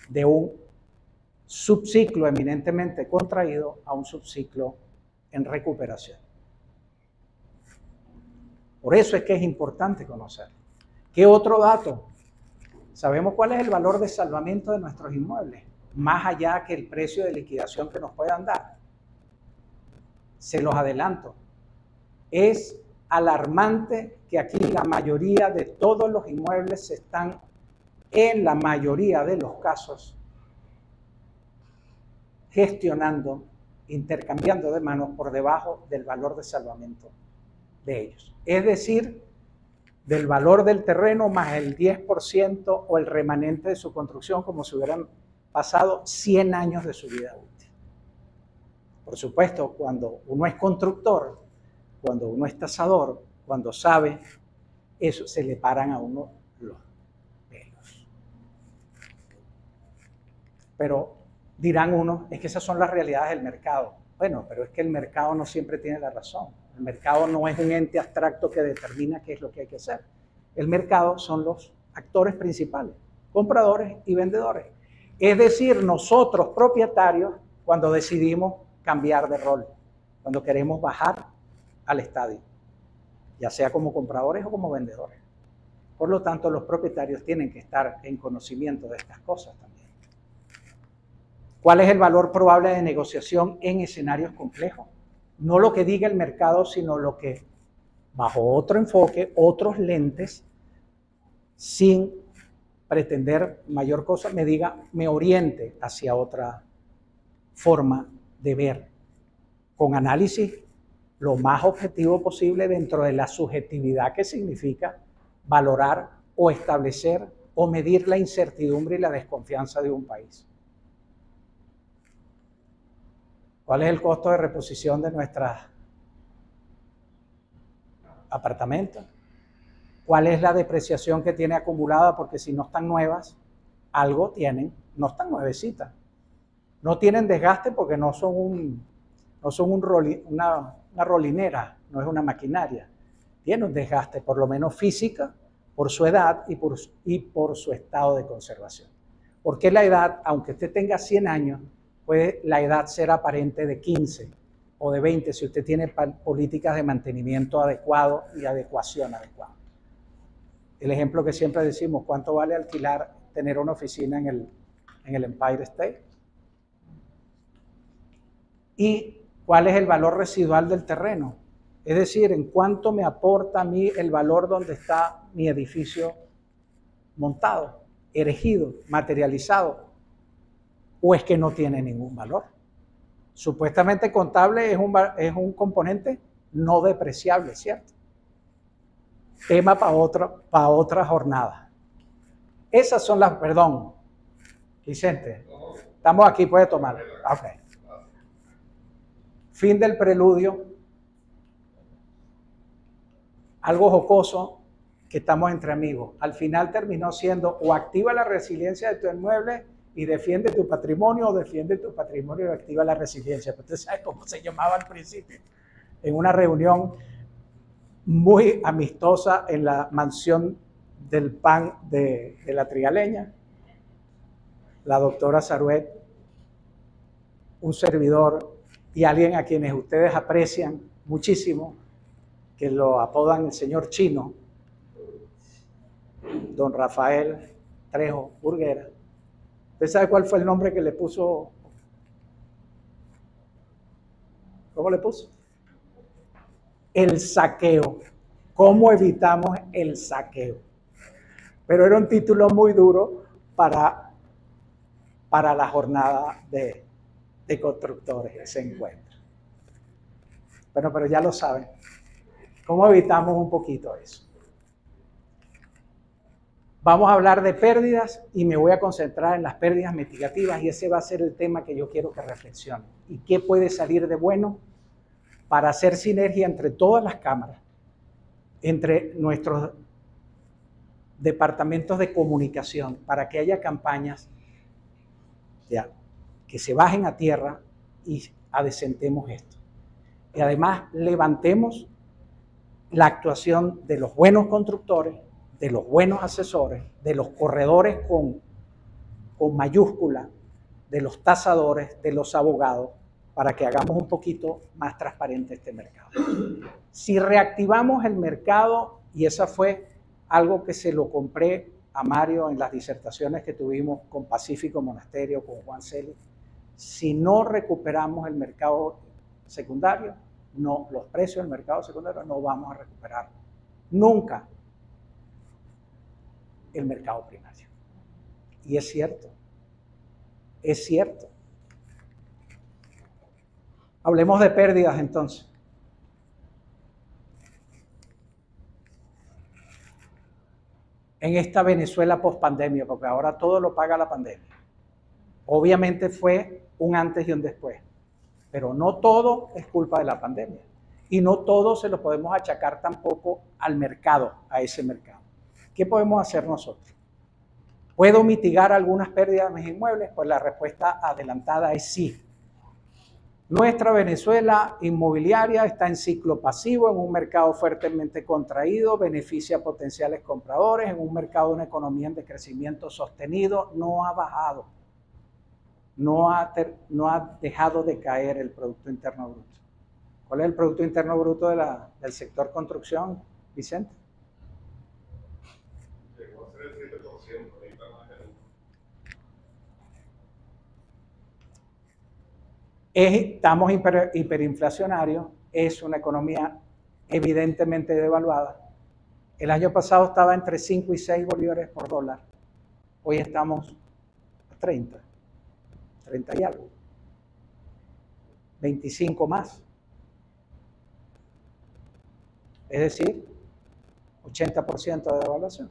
Speaker 3: de un subciclo eminentemente contraído a un subciclo en recuperación. Por eso es que es importante conocerlo. ¿Qué otro dato? Sabemos cuál es el valor de salvamiento de nuestros inmuebles, más allá que el precio de liquidación que nos puedan dar. Se los adelanto. Es alarmante que aquí la mayoría de todos los inmuebles se están, en la mayoría de los casos, gestionando, intercambiando de manos por debajo del valor de salvamiento de ellos. Es decir, del valor del terreno más el 10% o el remanente de su construcción, como si hubieran pasado 100 años de su vida útil. Por supuesto, cuando uno es constructor, cuando uno es tasador, cuando sabe eso, se le paran a uno los pelos. Pero dirán unos, es que esas son las realidades del mercado. Bueno, pero es que el mercado no siempre tiene la razón. El mercado no es un ente abstracto que determina qué es lo que hay que hacer. El mercado son los actores principales, compradores y vendedores. Es decir, nosotros propietarios, cuando decidimos cambiar de rol, cuando queremos bajar al estadio, ya sea como compradores o como vendedores. Por lo tanto, los propietarios tienen que estar en conocimiento de estas cosas también. ¿Cuál es el valor probable de negociación en escenarios complejos? No lo que diga el mercado, sino lo que, bajo otro enfoque, otros lentes, sin pretender mayor cosa, me oriente hacia otra forma de ver, con análisis lo más objetivo posible dentro de la subjetividad que significa valorar o establecer o medir la incertidumbre y la desconfianza de un país. ¿Cuál es el costo de reposición de nuestros apartamentos? ¿Cuál es la depreciación que tiene acumulada? Porque si no están nuevas, algo tienen, no están nuevecitas. No tienen desgaste porque no son una rolinera, no es una maquinaria. Tiene un desgaste, por lo menos física, por su edad y por su estado de conservación. Porque la edad, aunque usted tenga 100 años, puede la edad ser aparente de 15, o de 20 si usted tiene políticas de mantenimiento adecuado y adecuación adecuada. El ejemplo que siempre decimos, ¿cuánto vale alquilar, tener una oficina en el Empire State? ¿Y cuál es el valor residual del terreno? Es decir, ¿en cuánto me aporta a mí el valor donde está mi edificio montado, erigido, materializado? ¿O es que no tiene ningún valor? Supuestamente contable es un componente no depreciable, ¿cierto? Tema para otra jornada. Esas son las, perdón, Vicente, estamos aquí, puede tomar. Ok. Fin del preludio. Algo jocoso, que estamos entre amigos. Al final terminó siendo o activa la resiliencia de tu inmueble y defiende tu patrimonio, o defiende tu patrimonio y activa la resiliencia. Pero usted sabe cómo se llamaba al principio. En una reunión muy amistosa en la mansión del PAN de la Trigaleña, la doctora Saruet, un servidor y alguien a quienes ustedes aprecian muchísimo, que lo apodan el señor Chino, don Rafael Trejo Burguera. ¿Usted sabe cuál fue el nombre que le puso? ¿Cómo le puso? El saqueo. ¿Cómo evitamos el saqueo? Pero era un título muy duro para la jornada de constructores, ese encuentro. Bueno, pero ya lo saben. ¿Cómo evitamos un poquito eso? Vamos a hablar de pérdidas y me voy a concentrar en las pérdidas mitigativas y ese va a ser el tema que yo quiero que reflexionen. ¿Y qué puede salir de bueno para hacer sinergia entre todas las cámaras, entre nuestros departamentos de comunicación, para que haya campañas que se bajen a tierra y adecentemos esto? Y además levantemos la actuación de los buenos constructores, de los buenos asesores, de los corredores con mayúscula, de los tasadores, de los abogados, para que hagamos un poquito más transparente este mercado. Si reactivamos el mercado, y esa fue algo que se lo compré a Mario en las disertaciones que tuvimos con Pacífico Monasterio, con Juan Celi, si no recuperamos el mercado secundario, no, los precios del mercado secundario no vamos a recuperar nunca el mercado primario. Y es cierto, es cierto. Hablemos de pérdidas entonces. En esta Venezuela post-pandemia, porque ahora todo lo paga la pandemia. Obviamente fue un antes y un después, pero no todo es culpa de la pandemia. Y no todo se lo podemos achacar tampoco al mercado, a ese mercado. ¿Qué podemos hacer nosotros? ¿Puedo mitigar algunas pérdidas de mis inmuebles? Pues la respuesta adelantada es sí. Nuestra Venezuela inmobiliaria está en ciclo pasivo, en un mercado fuertemente contraído, beneficia a potenciales compradores, en un mercado de una economía en decrecimiento sostenido, no ha bajado, no ha dejado de caer el Producto Interno Bruto. ¿Cuál es el Producto Interno Bruto del sector construcción, Vicente?
Speaker 4: Llegó a ser el 7%, ahorita más del 1%.
Speaker 3: Estamos hiperinflacionarios, es una economía evidentemente devaluada. El año pasado estaba entre 5 y 6 bolívares por dólar. Hoy estamos a 30 y algo. 25 más. Es decir, 80% de devaluación.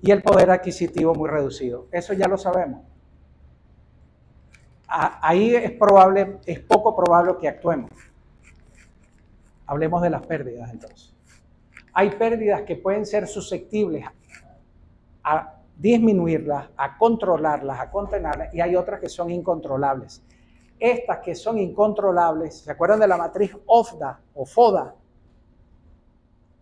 Speaker 3: Y el poder adquisitivo muy reducido. Eso ya lo sabemos. Ahí es poco probable que actuemos. Hablemos de las pérdidas entonces. Hay pérdidas que pueden ser susceptibles a disminuirlas, a controlarlas, a contenerlas, y hay otras que son incontrolables. Estas que son incontrolables, ¿se acuerdan de la matriz OFDA o FODA?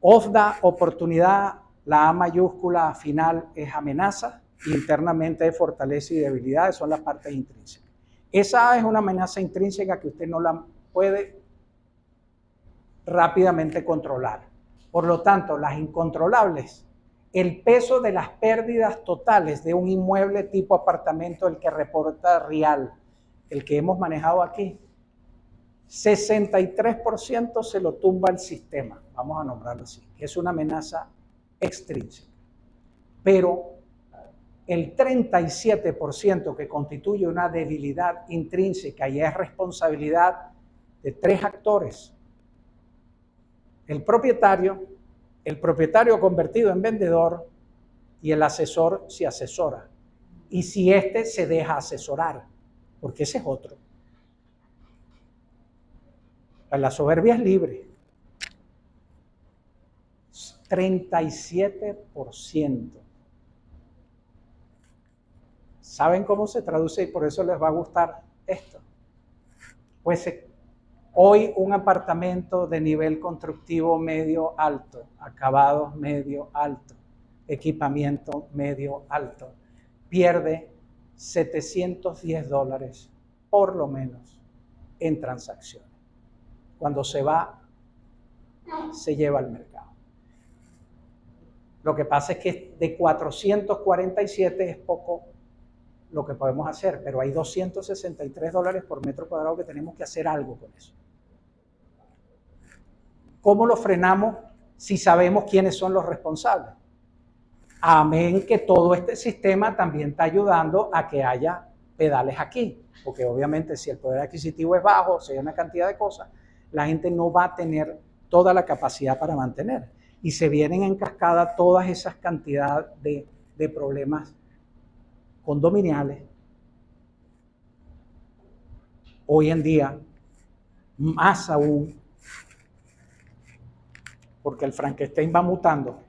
Speaker 3: OFDA, oportunidad, la A mayúscula final es amenaza, internamente es fortaleza y debilidades, son las partes intrínsecas. Esa es una amenaza intrínseca que usted no la puede rápidamente controlar. Por lo tanto, las incontrolables, el peso de las pérdidas totales de un inmueble tipo apartamento, el que reporta Rial, el que hemos manejado aquí, 63% se lo tumba el sistema, vamos a nombrarlo así, que es una amenaza extrínseca. Pero el 37% que constituye una debilidad intrínseca y es responsabilidad de 3 actores: el propietario convertido en vendedor y el asesor si asesora. Y si éste se deja asesorar, porque ese es otro. La soberbia es libre. 37%. ¿Saben cómo se traduce? Y por eso les va a gustar esto. Pues hoy un apartamento de nivel constructivo medio alto, acabados medio alto, equipamiento medio alto, pierde $710 por lo menos en transacciones. Cuando se va, se lleva al mercado. Lo que pasa es que de 447 es poco lo que podemos hacer, pero hay $263 por metro cuadrado que tenemos que hacer algo con eso. ¿Cómo lo frenamos si sabemos quiénes son los responsables? Amén que todo este sistema también está ayudando a que haya pedales aquí, porque obviamente si el poder adquisitivo es bajo, si hay una cantidad de cosas, la gente no va a tener toda la capacidad para mantener. Y se vienen en cascada todas esas cantidades de problemas condominiales. Hoy en día, más aún, porque el Frankenstein va mutando.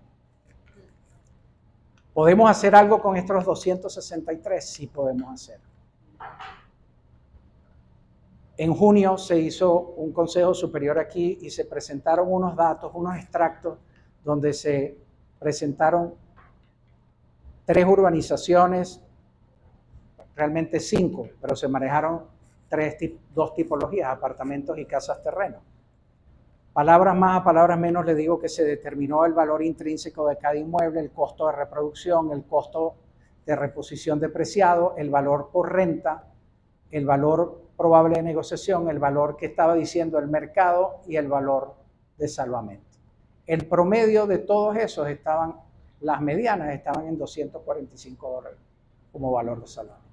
Speaker 3: ¿Podemos hacer algo con estos 263? Sí podemos hacer. En junio se hizo un consejo superior aquí y se presentaron unos datos, unos extractos, donde se presentaron 3 urbanizaciones, realmente 5, pero se manejaron 2 tipologías, apartamentos y casas terrenos. Palabras más a palabras menos, le digo que se determinó el valor intrínseco de cada inmueble, el costo de reproducción, el costo de reposición depreciado, el valor por renta, el valor probable de negociación, el valor que estaba diciendo el mercado y el valor de salvamento. El promedio de todos esos las medianas estaban en $245 como valor de salvamento.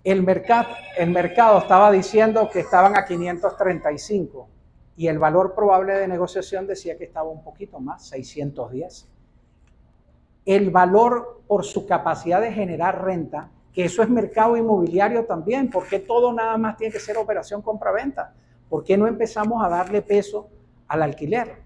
Speaker 3: El mercado estaba diciendo que estaban a 535 y el valor probable de negociación decía que estaba un poquito más, 610. El valor por su capacidad de generar renta, que eso es mercado inmobiliario también. ¿Por qué todo nada más tiene que ser operación compra-venta? ¿Por qué no empezamos a darle peso al alquiler?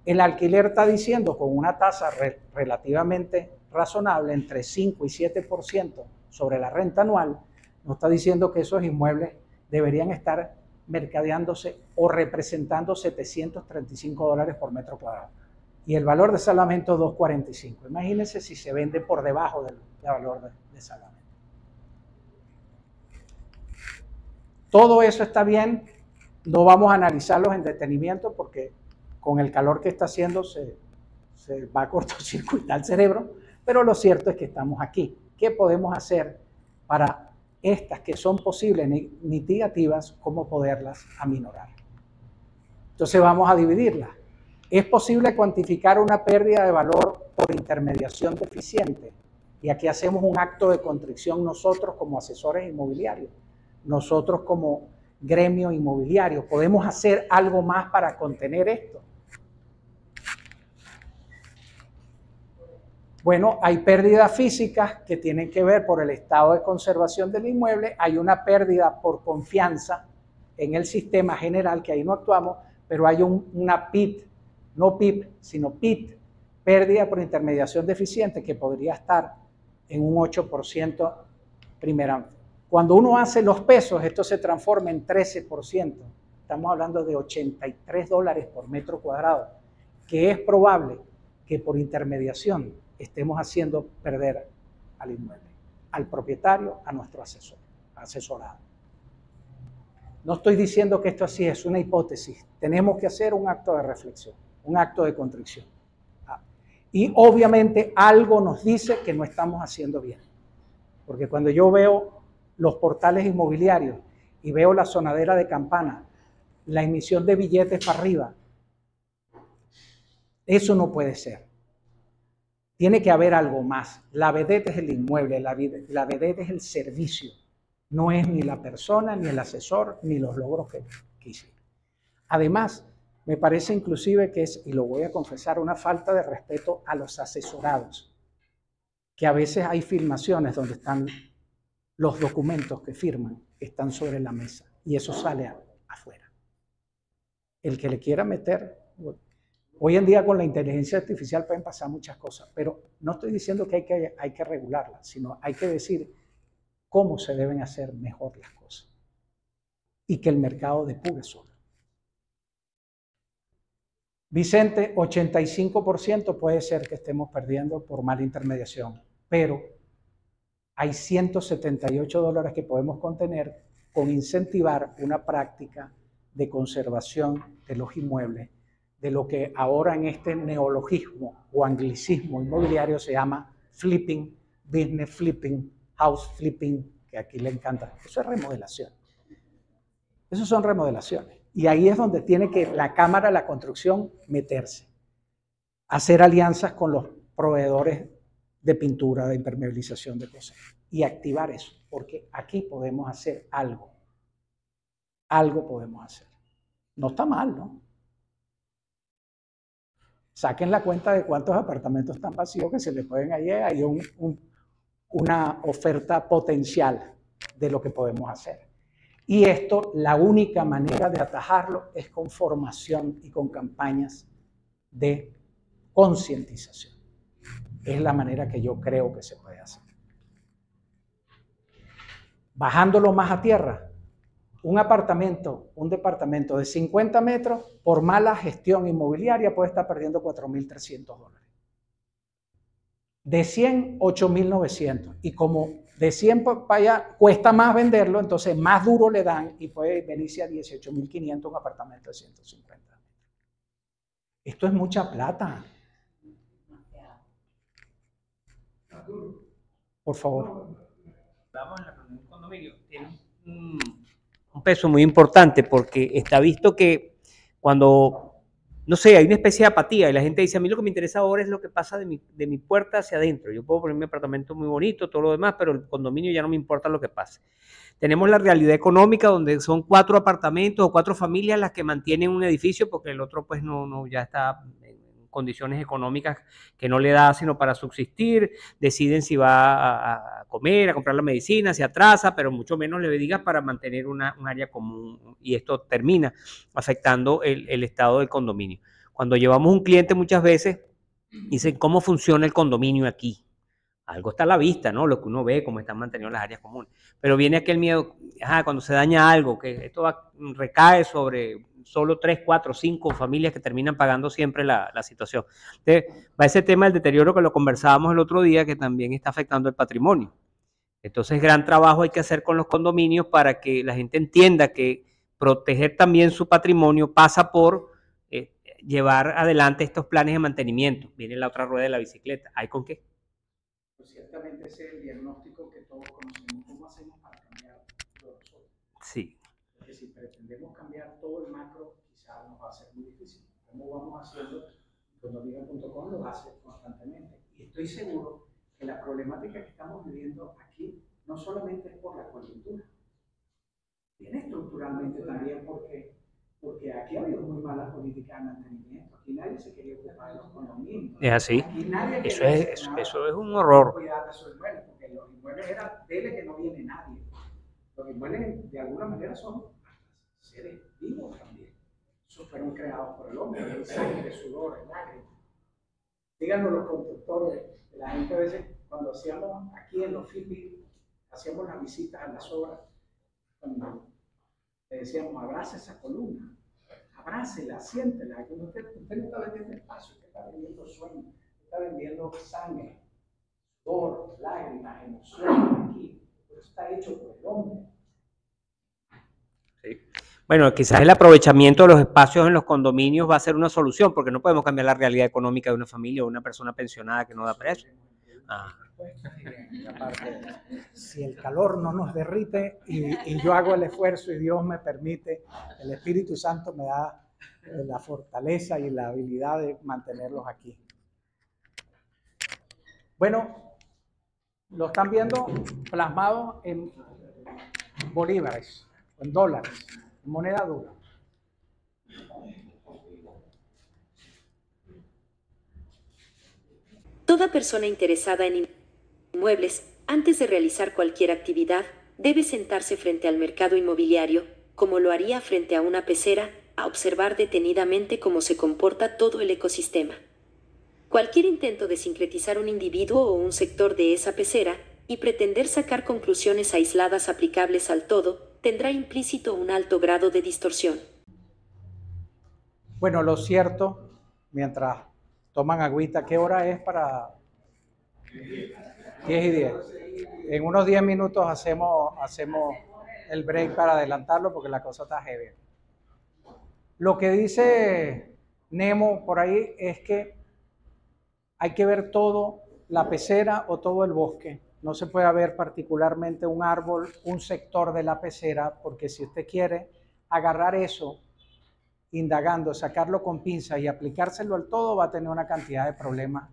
Speaker 3: El alquiler está diciendo con una tasa relativamente razonable, entre 5 y 7% sobre la renta anual, nos está diciendo que esos inmuebles deberían estar mercadeándose o representando $735 por metro cuadrado. Y el valor de salvamento $245. Imagínense si se vende por debajo del valor de salvamento. Todo eso está bien, no vamos a analizarlos en detenimiento porque con el calor que está haciendo se va a cortocircuitar el cerebro, pero lo cierto es que estamos aquí. ¿Qué podemos hacer para estas que son posibles mitigativas, cómo poderlas aminorar? Entonces vamos a dividirlas. ¿Es posible cuantificar una pérdida de valor por intermediación deficiente? Y aquí hacemos un acto de contrición nosotros como asesores inmobiliarios. Nosotros como gremio inmobiliario, ¿podemos hacer algo más para contener esto? Bueno, hay pérdidas físicas que tienen que ver por el estado de conservación del inmueble, hay una pérdida por confianza en el sistema general, que ahí no actuamos, pero hay una PIT, no PIP, sino PIT, pérdida por intermediación deficiente, que podría estar en un 8% primeramente. Cuando uno hace los pesos, esto se transforma en 13%. Estamos hablando de $83 por metro cuadrado, que es probable que por intermediación estemos haciendo perder al inmueble, al propietario, a nuestro asesor. asesorado. No estoy diciendo que esto así es una hipótesis. Tenemos que hacer un acto de reflexión, un acto de contrición. Y obviamente algo nos dice que no estamos haciendo bien. Porque cuando yo veo los portales inmobiliarios y veo la sonadera de campana, la emisión de billetes para arriba, eso no puede ser. Tiene que haber algo más. La vedette es el inmueble, la vedette es el servicio. No es ni la persona, ni el asesor, ni los logros que hicieron. Además, me parece inclusive que es, y lo voy a confesar, una falta de respeto a los asesorados. Que a veces hay filmaciones donde están los documentos que firman, están sobre la mesa. Y eso sale afuera. El que le quiera meter... Hoy en día con la inteligencia artificial pueden pasar muchas cosas, pero no estoy diciendo que hay que regularla, sino hay que decir cómo se deben hacer mejor las cosas y que el mercado depure solo. Vicente, 85% puede ser que estemos perdiendo por mala intermediación, pero hay $178 que podemos contener con incentivar una práctica de conservación de los inmuebles, de lo que ahora en este neologismo o anglicismo inmobiliario se llama flipping, business flipping, house flipping, que aquí le encanta. Eso es remodelación. Eso son remodelaciones. Y ahí es donde tiene que la Cámara de la Construcción meterse. Hacer alianzas con los proveedores de pintura, de impermeabilización, de cosas. Y activar eso, porque aquí podemos hacer algo. Algo podemos hacer. No está mal, ¿no? Saquen la cuenta de cuántos apartamentos están vacíos que se les pueden hallar. Hay una oferta potencial de lo que podemos hacer. Y esto, la única manera de atajarlo es con formación y con campañas de concientización. Es la manera que yo creo que se puede hacer. Bajándolo más a tierra, un departamento de 50 metros, por mala gestión inmobiliaria, puede estar perdiendo $4.300. De 100, 8.900. Y como de 100 para allá cuesta más venderlo, entonces más duro le dan y puede venirse a 18.500 un apartamento de 150. Esto es mucha plata. Por favor.
Speaker 2: Vamos en la reunión del condominio. Tiene un peso muy importante porque está visto que cuando, no sé, hay una especie de apatía y la gente dice, a mí lo que me interesa ahora es lo que pasa de mi puerta hacia adentro. Yo puedo poner mi apartamento muy bonito, todo lo demás, pero el condominio ya no me importa lo que pase. Tenemos la realidad económica donde son 4 apartamentos o 4 familias las que mantienen un edificio porque el otro pues no ya está en condiciones económicas que no le da sino para subsistir, deciden si va a comer, a comprar la medicina, se atrasa, pero mucho menos le digas para mantener un área común y esto termina afectando el estado del condominio. Cuando llevamos un cliente muchas veces dicen, ¿cómo funciona el condominio aquí? Algo está a la vista, ¿no? Lo que uno ve, cómo están mantenidas las áreas comunes. Pero viene aquel miedo, cuando se daña algo, que esto recae sobre solo 3, 4, 5 familias que terminan pagando siempre la situación. Entonces, va ese tema del deterioro que lo conversábamos el otro día, que también está afectando el patrimonio. Entonces, gran trabajo hay que hacer con los condominios para que la gente entienda que proteger también su patrimonio pasa por llevar adelante estos planes de mantenimiento. Viene la otra rueda de la bicicleta. ¿Hay con qué?
Speaker 3: Pues ciertamente ese es el diagnóstico que todos conocemos. ¿Cómo hacemos para cambiar todo nosotros?
Speaker 2: Sí.
Speaker 3: Porque si pretendemos cambiar todo el macro, quizás nos va a ser muy difícil. ¿Cómo vamos haciendo? Condominio.com lo hace constantemente. Y estoy seguro que la problemática que estamos viviendo aquí no solamente es por la coyuntura, viene estructuralmente también porque aquí ha habido muy malas políticas de mantenimiento. Aquí nadie se quería ocupar de los condominios.
Speaker 2: Es así. Eso es un horror.
Speaker 3: Cuidar de esos inmuebles, porque los inmuebles eran tele que no viene nadie. Los inmuebles de alguna manera son seres vivos también. Esos fueron creados por el hombre, el sangre, sudor, lágrimas. Díganos los constructores, la gente a veces cuando hacíamos aquí en los FIPI, hacíamos las visitas a las obras, cuando le decíamos, abrace esa columna, abrácela, siéntela, que usted no está vendiendo espacio, usted está vendiendo sueño, está vendiendo sangre, dolor, lágrimas, emociones aquí, pero está hecho por el hombre.
Speaker 2: Bueno, quizás el aprovechamiento de los espacios en los condominios va a ser una solución, porque no podemos cambiar la realidad económica de una familia o una persona pensionada que no da precio. Ah.
Speaker 3: Y aparte, si el calor no nos derrite y yo hago el esfuerzo y Dios me permite, el Espíritu Santo me da la fortaleza y la habilidad de mantenerlos aquí. Bueno, lo están viendo plasmado en bolívares, en dólares, en moneda dura.
Speaker 5: Toda persona interesada en inmuebles, antes de realizar cualquier actividad, debe sentarse frente al mercado inmobiliario, como lo haría frente a una pecera, a observar detenidamente cómo se comporta todo el ecosistema. Cualquier intento de sincretizar un individuo o un sector de esa pecera y pretender sacar conclusiones aisladas aplicables al todo, tendrá implícito un alto grado de distorsión.
Speaker 3: Bueno, lo cierto, mientras toman agüita, ¿qué hora es para 10:10? En unos 10 minutos hacemos el break para adelantarlo porque la cosa está heavy. Lo que dice Nemo por ahí es que hay que ver todo, la pecera o todo el bosque. No se puede ver particularmente un árbol, un sector de la pecera, porque si usted quiere agarrar eso, indagando, sacarlo con pinza y aplicárselo al todo, va a tener una cantidad de problemas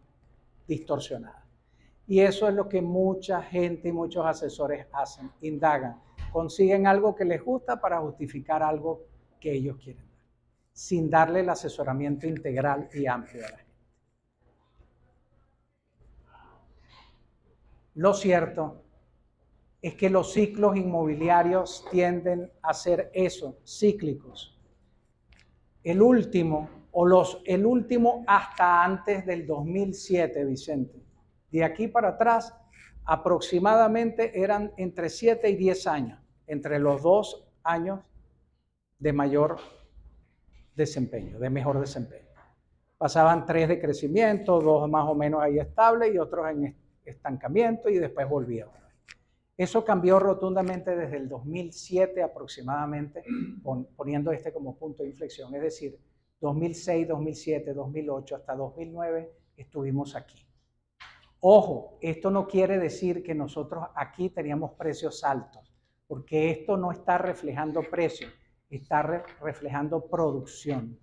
Speaker 3: distorsionados. Y eso es lo que mucha gente y muchos asesores hacen, indagan, consiguen algo que les gusta para justificar algo que ellos quieren dar, sin darle el asesoramiento integral y amplio a la gente. Lo cierto es que los ciclos inmobiliarios tienden a ser eso, cíclicos. El último hasta antes del 2007, Vicente. De aquí para atrás, aproximadamente eran entre 7 y 10 años, entre los 2 años de mayor desempeño, de mejor desempeño. Pasaban 3 de crecimiento, 2 más o menos ahí estable y otros en estancamiento y después volvía. Eso cambió rotundamente desde el 2007 aproximadamente, poniendo este como punto de inflexión. Es decir, 2006, 2007, 2008 hasta 2009 estuvimos aquí. Ojo, esto no quiere decir que nosotros aquí teníamos precios altos, porque esto no está reflejando precios, está reflejando producción.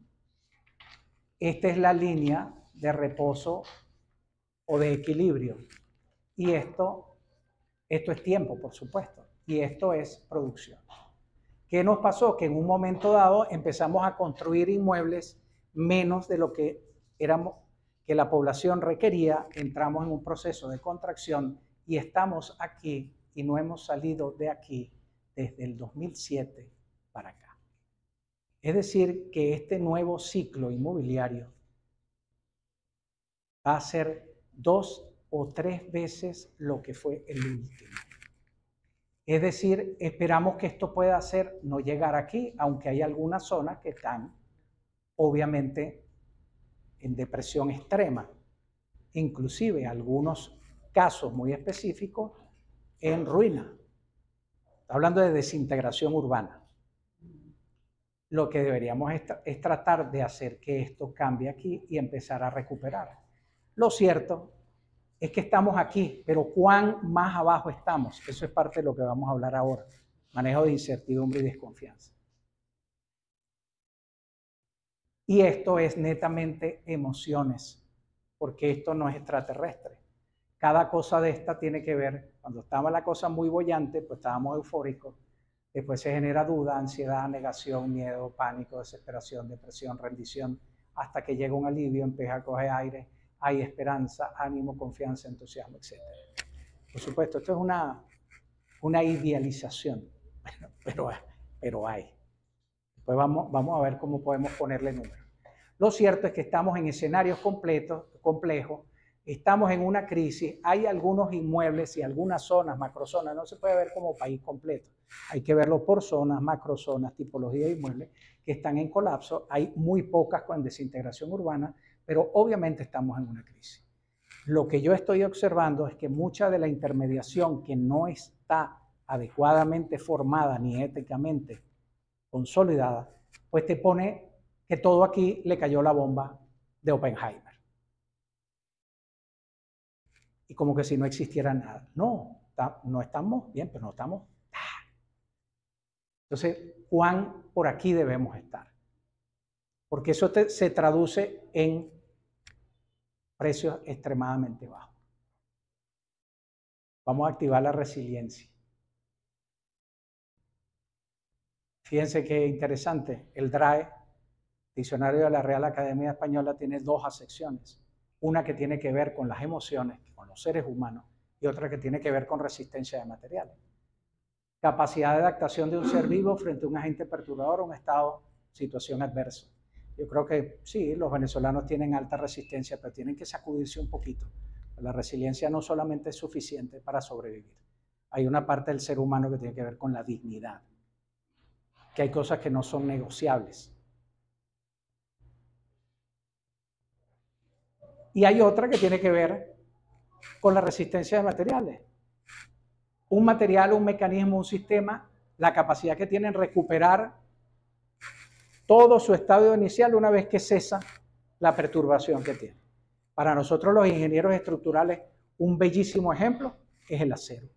Speaker 3: Esta es la línea de reposo o de equilibrio. Y esto es tiempo, por supuesto, y esto es producción. ¿Qué nos pasó? Que en un momento dado empezamos a construir inmuebles menos de lo que la población requería, entramos en un proceso de contracción y estamos aquí y no hemos salido de aquí desde el 2007 para acá. Es decir, que este nuevo ciclo inmobiliario va a ser 2 o 3 veces lo que fue el último. Es decir, esperamos que esto pueda ser, no llegar aquí, aunque hay algunas zonas que están obviamente en depresión extrema, inclusive algunos casos muy específicos en ruina. Hablando de desintegración urbana. Lo que deberíamos es tratar de hacer que esto cambie aquí y empezar a recuperar. Lo cierto es que estamos aquí, pero ¿cuán más abajo estamos? Eso es parte de lo que vamos a hablar ahora. Manejo de incertidumbre y desconfianza. Y esto es netamente emociones, porque esto no es extraterrestre. Cada cosa de esta tiene que ver, cuando estaba la cosa muy bollante, pues estábamos eufóricos, después se genera duda, ansiedad, negación, miedo, pánico, desesperación, depresión, rendición, hasta que llega un alivio, empieza a coger aire, hay esperanza, ánimo, confianza, entusiasmo, etc. Por supuesto, esto es una idealización, pero hay. Después vamos a ver cómo podemos ponerle números. Lo cierto es que estamos en escenarios complejos, estamos en una crisis, hay algunos inmuebles y algunas zonas, macrozonas, no se puede ver como país completo, hay que verlo por zonas, macrozonas, tipología de inmuebles que están en colapso, hay muy pocas con desintegración urbana, pero obviamente estamos en una crisis. Lo que yo estoy observando es que mucha de la intermediación que no está adecuadamente formada ni éticamente consolidada, pues te pone que todo aquí le cayó la bomba de Oppenheimer. Y como que si no existiera nada. No, no estamos bien, pero no estamos. Entonces, ¿cuán por aquí debemos estar? Porque eso se traduce en precios extremadamente bajos. Vamos a activar la resiliencia. Fíjense qué interesante. El DRAE, Diccionario de la Real Academia Española, tiene dos acepciones. Una que tiene que ver con las emociones, con los seres humanos, y otra que tiene que ver con resistencia de materiales. Capacidad de adaptación de un ser vivo frente a un agente perturbador o un estado, situación adversa. Yo creo que sí, los venezolanos tienen alta resistencia, pero tienen que sacudirse un poquito. La resiliencia no solamente es suficiente para sobrevivir. Hay una parte del ser humano que tiene que ver con la dignidad, que hay cosas que no son negociables. Y hay otra que tiene que ver con la resistencia de materiales. Un material, un mecanismo, un sistema, la capacidad que tiene en recuperar todo su estado inicial una vez que cesa la perturbación que tiene. Para nosotros los ingenieros estructurales, un bellísimo ejemplo es el acero.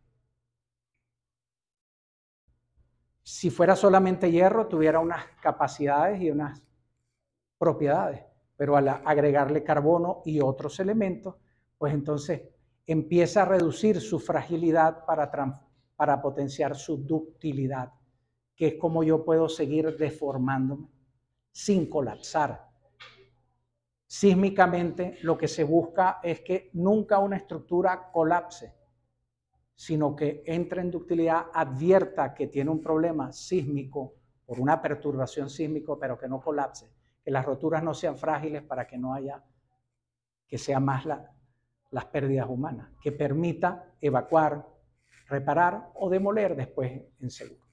Speaker 3: Si fuera solamente hierro, tuviera unas capacidades y unas propiedades, pero al agregarle carbono y otros elementos, pues entonces empieza a reducir su fragilidad para potenciar su ductilidad, que es como yo puedo seguir deformándome sin colapsar. Sísmicamente, lo que se busca es que nunca una estructura colapse, sino que entre en ductilidad, advierta que tiene un problema sísmico por una perturbación sísmica, pero que no colapse, que las roturas no sean frágiles para que no haya, que sea más las pérdidas humanas, que permita evacuar, reparar o demoler después en seguro.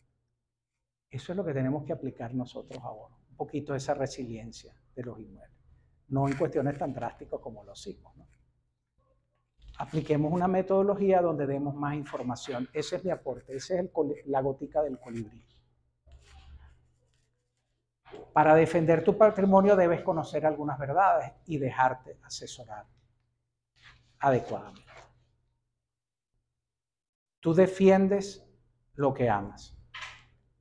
Speaker 3: Eso es lo que tenemos que aplicar nosotros ahora, un poquito de esa resiliencia de los inmuebles, no en cuestiones tan drásticas como los sismos, ¿no? Apliquemos una metodología donde demos más información. Ese es mi aporte, esa es la gotica del colibrí. Para defender tu patrimonio debes conocer algunas verdades y dejarte asesorar adecuadamente. Tú defiendes lo que amas,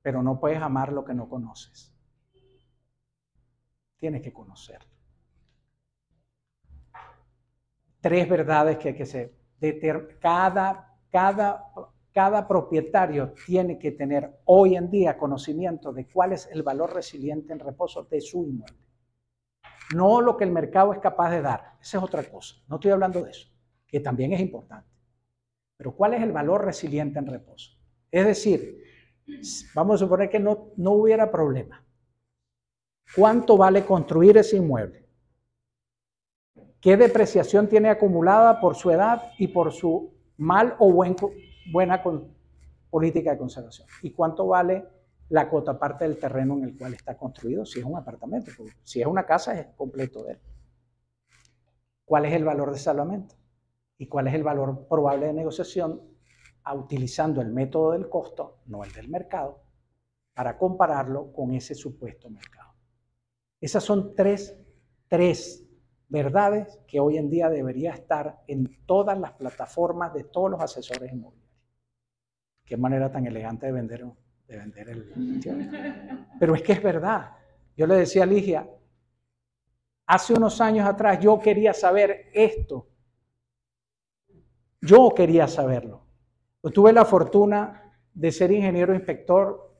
Speaker 3: pero no puedes amar lo que no conoces. Tienes que conocerlo. 3 verdades que hay que ser. Cada propietario tiene que tener hoy en día conocimiento de cuál es el valor resiliente en reposo de su inmueble. No lo que el mercado es capaz de dar. Esa es otra cosa. No estoy hablando de eso, que también es importante. Pero ¿cuál es el valor resiliente en reposo? Es decir, vamos a suponer que no hubiera problema. ¿Cuánto vale construir ese inmueble? ¿Qué depreciación tiene acumulada por su edad y por su mal o buena política de conservación? ¿Y cuánto vale la cuota parte del terreno en el cual está construido? Si es un apartamento, si es una casa es completo de él. ¿Cuál es el valor de salvamento? ¿Y cuál es el valor probable de negociación? Utilizando el método del costo, no el del mercado, para compararlo con ese supuesto mercado. Esas son tres verdades que hoy en día debería estar en todas las plataformas de todos los asesores inmobiliarios. Qué manera tan elegante de vender el... Pero es que es verdad. Yo le decía a Ligia, hace unos años atrás yo quería saber esto. Yo quería saberlo. Yo tuve la fortuna de ser ingeniero inspector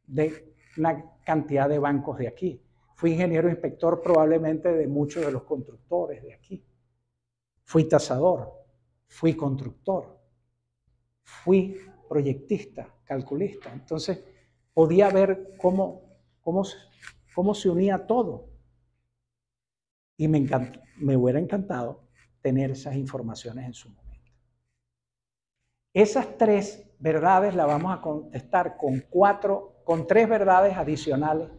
Speaker 3: de una cantidad de bancos de aquí. Fui ingeniero inspector probablemente de muchos de los constructores de aquí. Fui tasador, fui constructor, fui proyectista, calculista. Entonces podía ver cómo se unía todo. Y me hubiera encantado tener esas informaciones en su momento. Esas 3 verdades las vamos a contestar con 3 verdades adicionales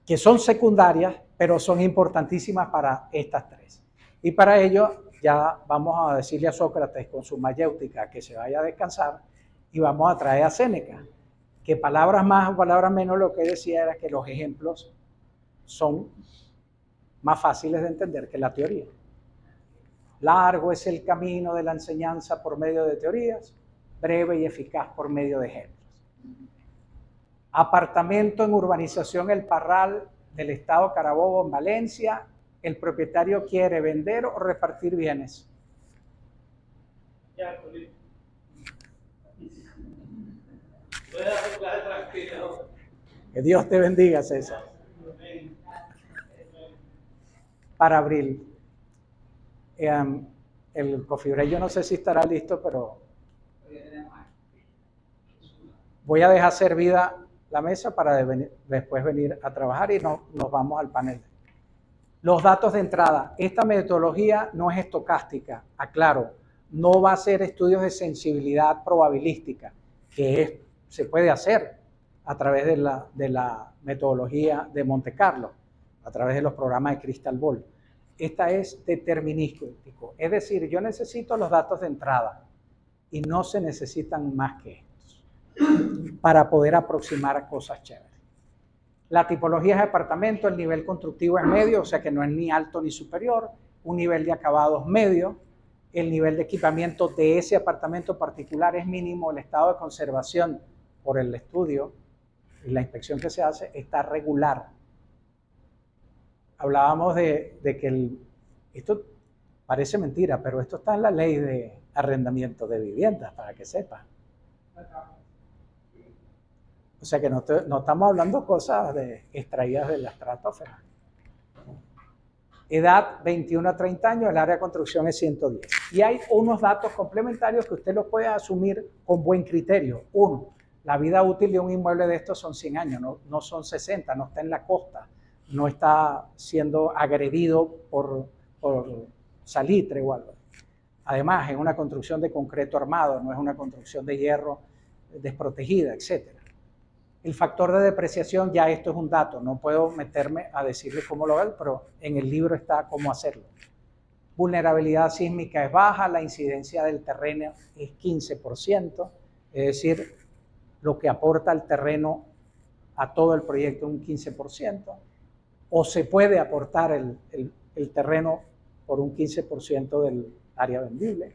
Speaker 3: que son secundarias, pero son importantísimas para estas 3. Y para ello ya vamos a decirle a Sócrates con su mayéutica que se vaya a descansar y vamos a traer a Séneca, que palabras más o palabras menos lo que decía era que los ejemplos son más fáciles de entender que la teoría. Largo es el camino de la enseñanza por medio de teorías, breve y eficaz por medio de ejemplos. Apartamento en urbanización El Parral del estado Carabobo en Valencia. El propietario quiere vender o repartir bienes. Que Dios te bendiga, César. Para abril. El coffee break yo no sé si estará listo, pero voy a dejar servida la mesa para después venir a trabajar y nos vamos al panel. Los datos de entrada. Esta metodología no es estocástica, aclaro. No va a ser estudios de sensibilidad probabilística, que se puede hacer a través de la metodología de Monte Carlo, a través de los programas de Crystal Ball. Esta es determinístico, es decir, yo necesito los datos de entrada y no se necesitan más que estos para poder aproximar cosas chéveres. La tipología de apartamento, el nivel constructivo es medio, o sea que no es ni alto ni superior, un nivel de acabados medio, el nivel de equipamiento de ese apartamento particular es mínimo, el estado de conservación por el estudio y la inspección que se hace está regular. Hablábamos de que esto parece mentira, pero esto está en la ley de arrendamiento de viviendas, para que sepan. O sea que no estamos hablando cosas extraídas de la estratosfera. Edad 21 a 30 años, el área de construcción es 110. Y hay unos datos complementarios que usted los puede asumir con buen criterio. Uno, la vida útil de un inmueble de estos son 100 años, no son 60, no está en la costa, no está siendo agredido por salitre o algo. Además, es una construcción de concreto armado, no es una construcción de hierro desprotegida, etc. El factor de depreciación, ya esto es un dato, no puedo meterme a decirle cómo lo ven, pero en el libro está cómo hacerlo. Vulnerabilidad sísmica es baja, la incidencia del terreno es 15%, es decir, lo que aporta el terreno a todo el proyecto es un 15%, o se puede aportar el terreno por un 15% del área vendible.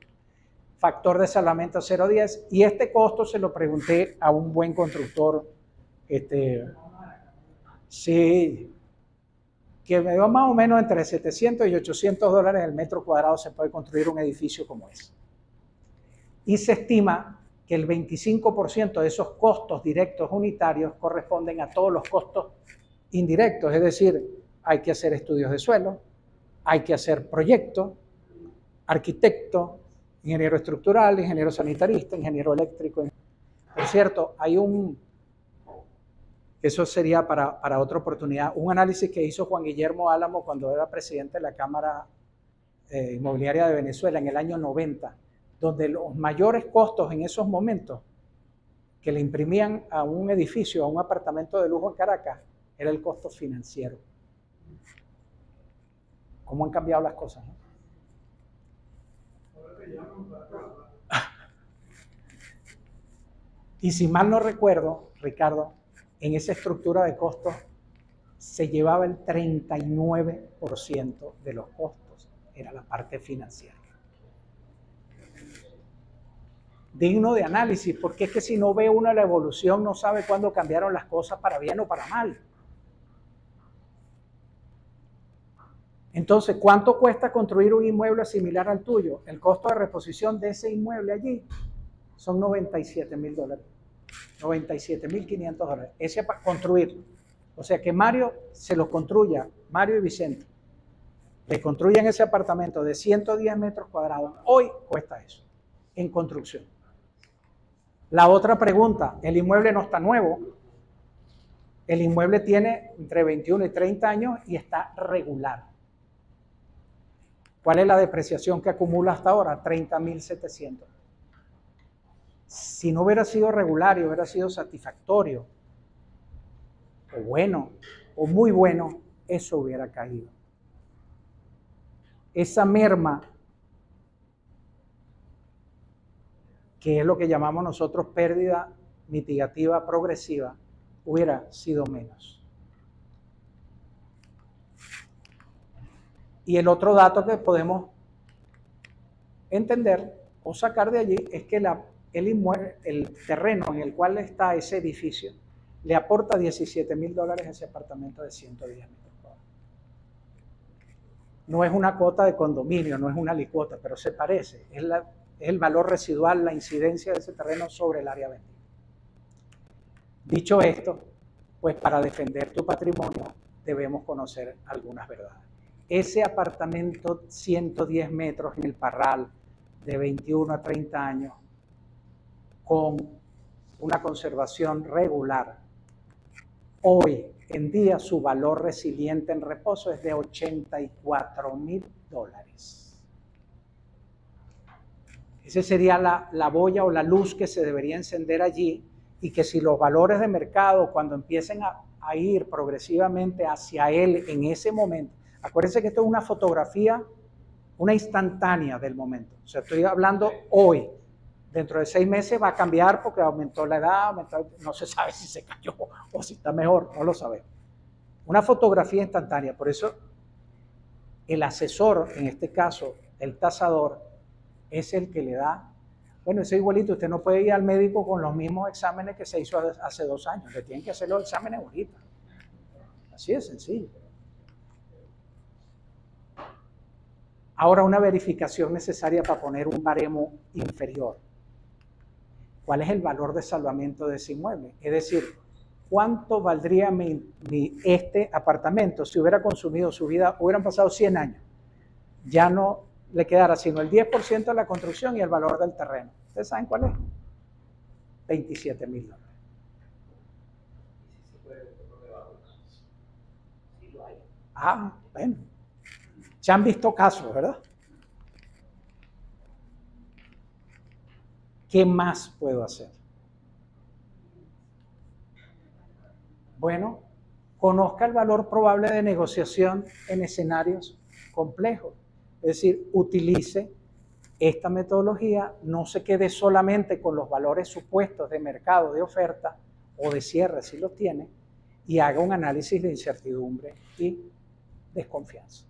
Speaker 3: Factor de salvamento 0,10, y este costo se lo pregunté a un buen constructor, sí, que me dio más o menos entre 700 y 800 dólares el metro cuadrado se puede construir un edificio como ese. Y se estima que el 25% de esos costos directos unitarios corresponden a todos los costos indirectos, es decir, hay que hacer estudios de suelo, hay que hacer proyectos, arquitecto, ingeniero estructural, ingeniero sanitarista, ingeniero eléctrico. Por cierto, hay eso sería para otra oportunidad, un análisis que hizo Juan Guillermo Álamo cuando era presidente de la Cámara Inmobiliaria de Venezuela en el año 90, donde los mayores costos en esos momentos que le imprimían a un edificio, a un apartamento de lujo en Caracas, era el costo financiero. ¿Cómo han cambiado las cosas, ¿no? Y si mal no recuerdo, Ricardo, en esa estructura de costos se llevaba el 39% de los costos, era la parte financiera. Digno de análisis, porque es que si no ve uno la evolución, no sabe cuándo cambiaron las cosas para bien o para mal. Entonces, ¿cuánto cuesta construir un inmueble similar al tuyo? El costo de reposición de ese inmueble allí son $97,000, $97,500. Ese para construirlo. O sea que Mario se lo construya, Mario y Vicente, le construyan ese apartamento de 110 metros cuadrados. Hoy cuesta eso, en construcción. La otra pregunta, el inmueble no está nuevo. El inmueble tiene entre 21 y 30 años y está regular. ¿Cuál es la depreciación que acumula hasta ahora? 30,700. Si no hubiera sido regular y hubiera sido satisfactorio, o bueno, o muy bueno, eso hubiera caído. Esa merma que es lo que llamamos nosotros pérdida mitigativa progresiva, hubiera sido menos. Y el otro dato que podemos entender o sacar de allí es que el terreno en el cual está ese edificio le aporta $17,000 a ese apartamento de 110 metros cuadrados. No es una cuota de condominio, no es una licuota, pero se parece. Es el valor residual, la incidencia de ese terreno sobre el área vendida. Dicho esto, pues para defender tu patrimonio debemos conocer algunas verdades. Ese apartamento 110 metros en el Parral de 21 a 30 años con una conservación regular, hoy en día su valor resiliente en reposo es de $84,000. Esa sería la boya o la luz que se debería encender allí, y que si los valores de mercado cuando empiecen a ir progresivamente hacia él en ese momento, acuérdense que esto es una fotografía, una instantánea del momento, o sea, estoy hablando hoy. Dentro de 6 meses va a cambiar porque aumentó la edad, no se sabe si se cayó o si está mejor, no lo sabemos. Una fotografía instantánea, por eso el asesor, en este caso el tasador, es el que le da, bueno, ese igualito, usted no puede ir al médico con los mismos exámenes que se hizo hace 2 años, le tienen que hacer los exámenes ahorita. Así de sencillo. Ahora una verificación necesaria para poner un baremo inferior. ¿Cuál es el valor de salvamento de ese inmueble? Es decir, ¿cuánto valdría este apartamento si hubiera consumido su vida, hubieran pasado 100 años? Ya no le quedara sino el 10% de la construcción y el valor del terreno. ¿Ustedes saben cuál es? $27,000. Ah, bueno. Se han visto casos, ¿verdad? ¿Qué más puedo hacer? Bueno, conozca el valor probable de negociación en escenarios complejos. Es decir, utilice esta metodología, no se quede solamente con los valores supuestos de mercado, de oferta o de cierre si los tiene, y haga un análisis de incertidumbre y desconfianza.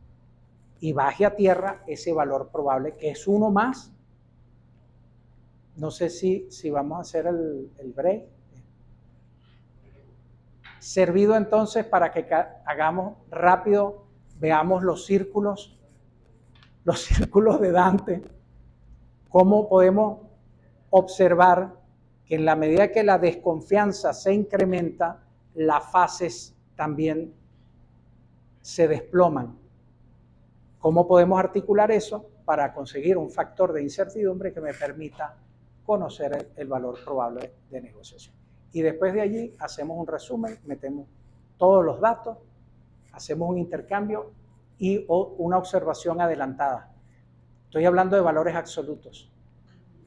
Speaker 3: Y baje a tierra ese valor probable, que es uno más. No sé si vamos a hacer el break. Servido entonces para que hagamos rápido, veamos los círculos de Dante, cómo podemos observar que en la medida que la desconfianza se incrementa, las fases también se desploman. ¿Cómo podemos articular eso para conseguir un factor de incertidumbre que me permita conocer el valor probable de negociación? Y después de allí hacemos un resumen, metemos todos los datos, hacemos un intercambio y una observación adelantada. Estoy hablando de valores absolutos.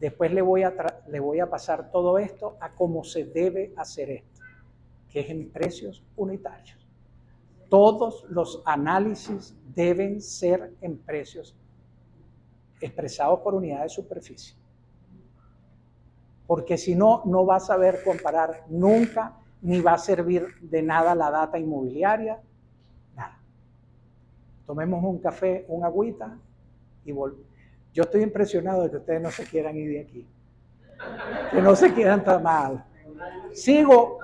Speaker 3: Después le voy a pasar todo esto a cómo se debe hacer esto, que es en precios unitarios. Todos los análisis deben ser en precios expresados por unidad de superficie. Porque si no, no vas a saber comparar nunca, ni va a servir de nada la data inmobiliaria, nada. Tomemos un café, una agüita y volvemos. Yo estoy impresionado de que ustedes no se quieran ir de aquí. Que no se quieran tan mal. ¿Sigo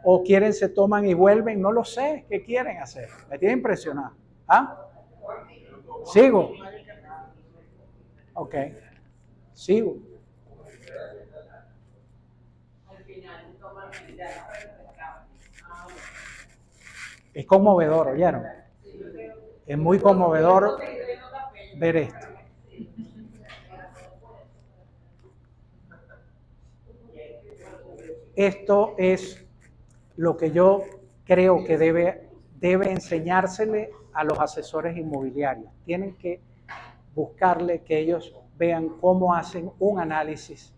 Speaker 3: o quieren, se toman y vuelven? No lo sé. ¿Qué quieren hacer? Me tiene impresionado. ¿Ah? ¿Sigo? Ok. Sigo. Es conmovedor, ¿oyeron? Es muy conmovedor ver esto. Esto es lo que yo creo que debe enseñársele a los asesores inmobiliarios. Tienen que buscarle que ellos vean cómo hacen un análisis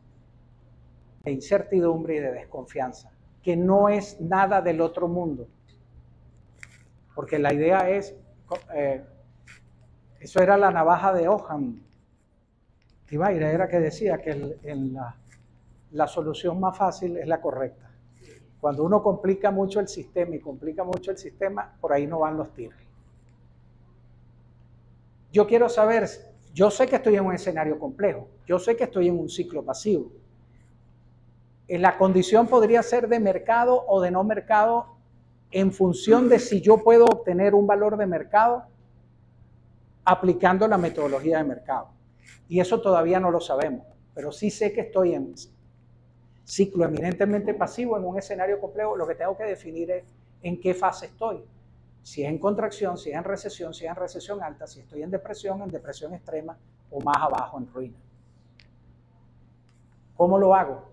Speaker 3: de incertidumbre y de desconfianza, que no es nada del otro mundo. Porque la idea es, eso era la navaja de Occam. Tibaire era que decía que la solución más fácil es la correcta. Cuando uno complica mucho el sistema y complica mucho el sistema, por ahí no van los tiros. Yo quiero saber, yo sé que estoy en un escenario complejo, yo sé que estoy en un ciclo pasivo. La condición podría ser de mercado o de no mercado en función de si yo puedo obtener un valor de mercado aplicando la metodología de mercado. Y eso todavía no lo sabemos, pero sí sé que estoy en ciclo eminentemente pasivo, en un escenario complejo. Lo que tengo que definir es en qué fase estoy. Si es en contracción, si es en recesión alta, si estoy en depresión extrema o más abajo en ruina. ¿Cómo lo hago?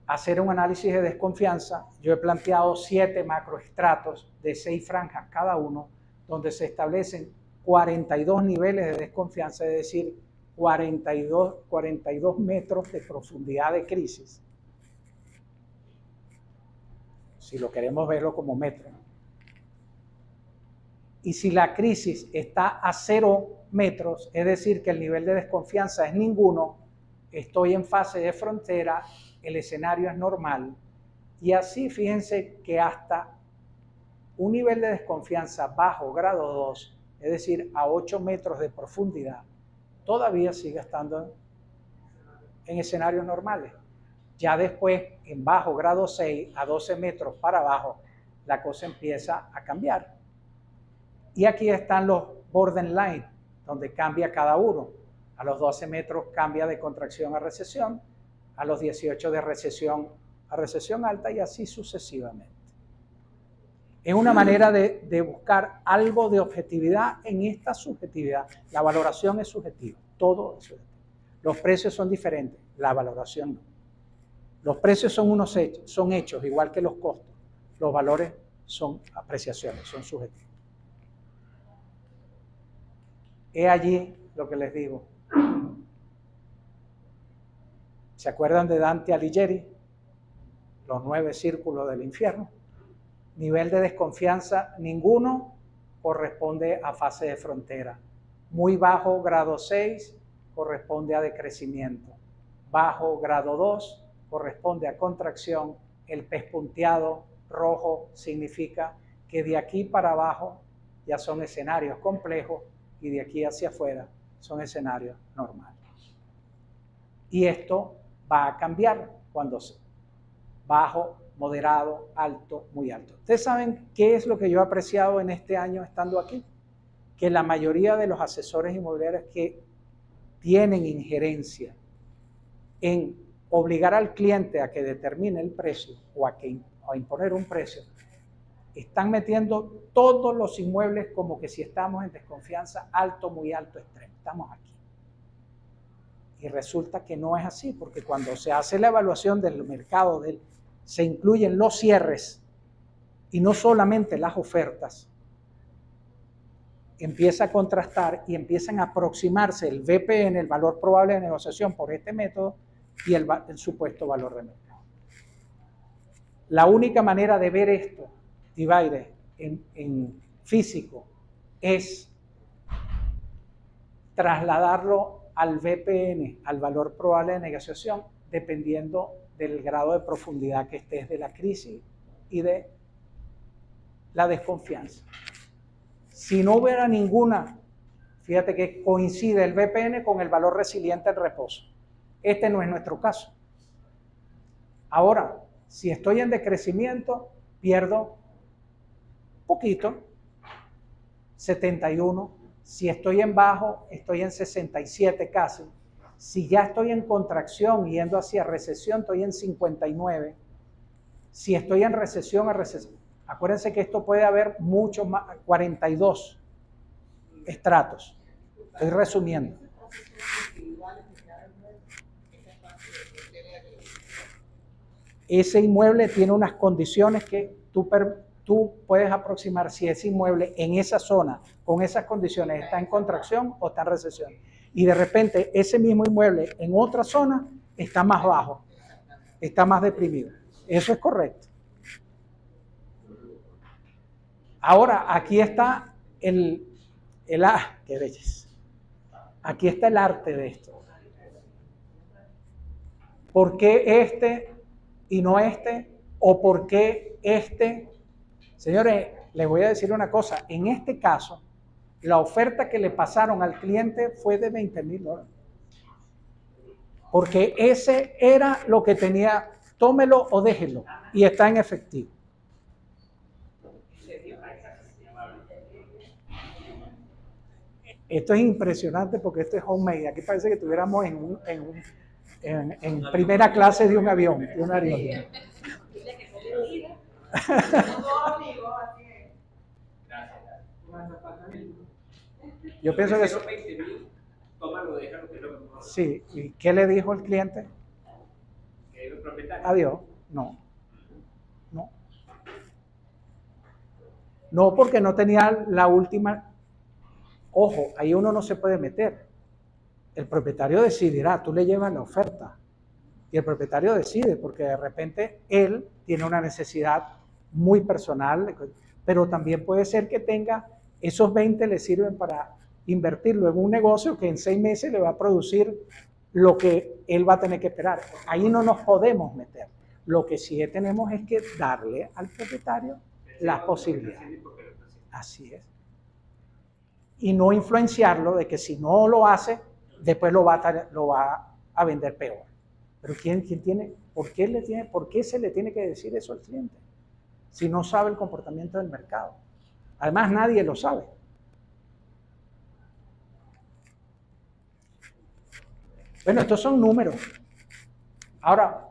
Speaker 3: Hacer un análisis de desconfianza. Yo he planteado 7 macroestratos de 6 franjas cada uno, donde se establecen 42 niveles de desconfianza, es decir, 42 metros de profundidad de crisis. Si lo queremos verlo como metro. Y si la crisis está a 0 metros, es decir, que el nivel de desconfianza es ninguno, estoy en fase de frontera, el escenario es normal. Y así fíjense que hasta un nivel de desconfianza bajo grado 2, es decir, a 8 metros de profundidad, todavía sigue estando en escenarios normales. Ya después, en bajo grado 6, a 12 metros para abajo, la cosa empieza a cambiar. Y aquí están los borderline, donde cambia cada uno. A los 12 metros cambia de contracción a recesión, a los 18 de recesión a recesión alta y así sucesivamente. Es una manera de buscar algo de objetividad en esta subjetividad. La valoración es subjetiva, todo es subjetivo. Los precios son diferentes, la valoración no. Los precios son hechos, igual que los costos. Los valores son apreciaciones, son subjetivos. He allí lo que les digo. ¿Se acuerdan de Dante Alighieri? Los 9 círculos del infierno. Nivel de desconfianza, ninguno corresponde a fase de frontera. Muy bajo, grado 6, corresponde a decrecimiento. Bajo, grado 2, corresponde a contracción. El pez punteado rojo significa que de aquí para abajo ya son escenarios complejos y de aquí hacia afuera son escenarios normales. Y esto va a cambiar cuando bajo, moderado, alto, muy alto. Ustedes saben qué es lo que yo he apreciado en este año estando aquí, que la mayoría de los asesores inmobiliarios que tienen injerencia en obligar al cliente a que determine el precio o a imponer un precio, están metiendo todos los inmuebles como que si estamos en desconfianza alto, muy alto, extremo. Estamos aquí. Y resulta que no es así, porque cuando se hace la evaluación del mercado, se incluyen los cierres y no solamente las ofertas, empieza a contrastar y empiezan a aproximarse el VPN, el valor probable de negociación por este método, y el supuesto valor de mercado. La única manera de ver esto, Tibaire, en físico, es trasladarlo al VPN, al valor probable de negociación, dependiendo del grado de profundidad que estés de la crisis y de la desconfianza. Si no hubiera ninguna, fíjate que coincide el VPN con el valor resiliente en reposo. Este no es nuestro caso. Ahora, si estoy en decrecimiento, pierdo poquito, 71. Si estoy en bajo, estoy en 67 casi. Si ya estoy en contracción yendo hacia recesión, estoy en 59. Si estoy en recesión, acuérdense que esto puede haber mucho más, 42 estratos. Estoy resumiendo. Ese inmueble tiene unas condiciones que tú puedes aproximar si ese inmueble en esa zona, con esas condiciones, está en contracción o está en recesión. Y de repente ese mismo inmueble en otra zona está más bajo, está más deprimido. Eso es correcto. Ahora, aquí está qué belleza. Aquí está el arte de esto. ¿Por qué este y no este? ¿O por qué este? Señores, les voy a decir una cosa. En este caso, la oferta que le pasaron al cliente fue de $20,000. Porque ese era lo que tenía, tómelo o déjelo, y está en efectivo. Esto es impresionante porque esto es homemade. Aquí parece que estuviéramos en primera clase de un avión, de una aerolínea. Yo pienso que eso. Sí, ¿y qué le dijo el cliente? Adiós. No. No, porque no tenía la última. Ojo, ahí uno no se puede meter. El propietario decidirá, tú le llevas la oferta. Y el propietario decide, porque de repente él tiene una necesidad muy personal, pero también puede ser que tenga, esos 20 le sirven para invertirlo en un negocio que en 6 meses le va a producir lo que él va a tener que esperar. Ahí no nos podemos meter. Lo que sí tenemos es que darle al propietario las posibilidades. Así es. Y no influenciarlo de que si no lo hace, después lo va a vender peor. Pero ¿quién tiene? ¿Por qué se le tiene que decir eso al cliente? Si no sabe el comportamiento del mercado. Además, nadie lo sabe. Bueno, estos son números. Ahora,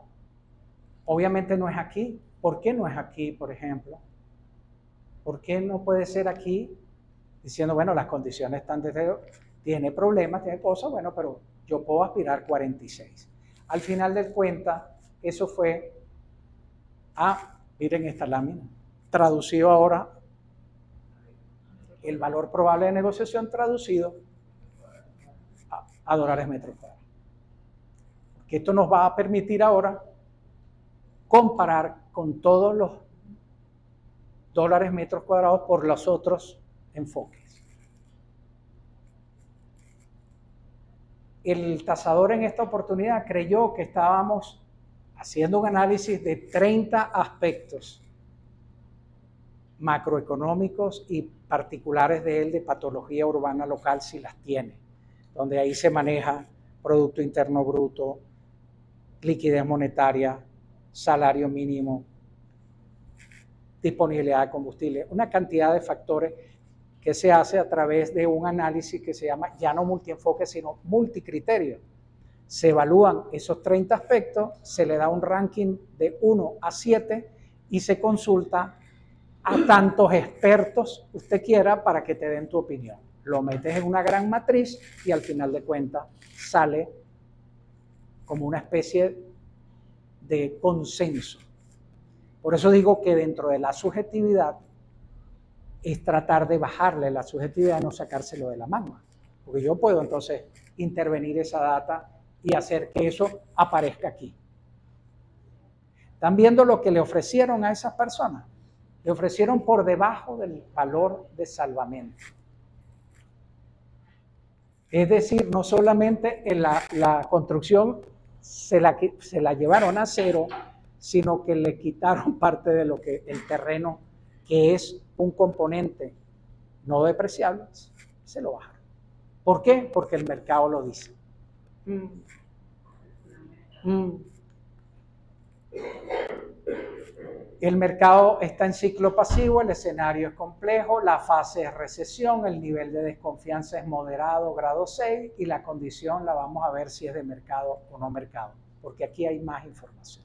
Speaker 3: obviamente no es aquí. ¿Por qué no es aquí, por ejemplo? ¿Por qué no puede ser aquí? Diciendo, bueno, las condiciones están tiene problemas, tiene cosas, bueno, pero yo puedo aspirar 46. Al final del cuenta, eso fue miren esta lámina, traducido ahora, el valor probable de negociación traducido a dólares metros cuadrados. Que esto nos va a permitir ahora comparar con todos los dólares metros cuadrados por los otros enfoques. El tasador en esta oportunidad creyó que estábamos haciendo un análisis de 30 aspectos macroeconómicos y particulares de él de patología urbana local si las tiene, donde ahí se maneja Producto Interno Bruto, liquidez monetaria, salario mínimo, disponibilidad de combustible, una cantidad de factores que se hace a través de un análisis que se llama ya no multienfoque, sino multicriterio. Se evalúan esos 30 aspectos, se le da un ranking de 1 a 7 y se consulta a tantos expertos usted quiera para que te den tu opinión. Lo metes en una gran matriz y al final de cuentas sale como una especie de consenso. Por eso digo que dentro de la subjetividad es tratar de bajarle la subjetividad, no sacárselo de la mano. Porque yo puedo entonces intervenir esa data y hacer que eso aparezca aquí. ¿Están viendo lo que le ofrecieron a esas personas? Le ofrecieron por debajo del valor de salvamento. Es decir, no solamente en la construcción se la llevaron a cero, sino que le quitaron parte de lo que el terreno, que es un componente no depreciable, se lo bajaron. ¿Por qué? Porque el mercado lo dice. El mercado está en ciclo pasivo, el escenario es complejo, la fase es recesión, el nivel de desconfianza es moderado, grado 6, y la condición la vamos a ver si es de mercado o no mercado, porque aquí hay más información.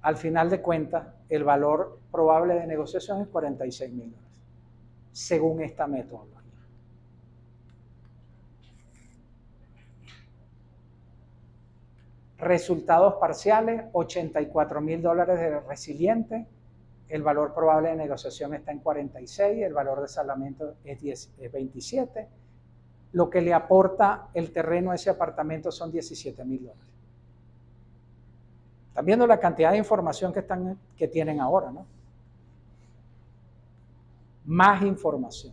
Speaker 3: Al final de cuentas, el valor probable de negociación es $46,000, según esta metodología. Resultados parciales, $84,000 de resiliente, el valor probable de negociación está en 46, el valor de salvamento es 27, lo que le aporta el terreno a ese apartamento son $17,000. Están viendo la cantidad de información que tienen ahora, ¿no? Más información.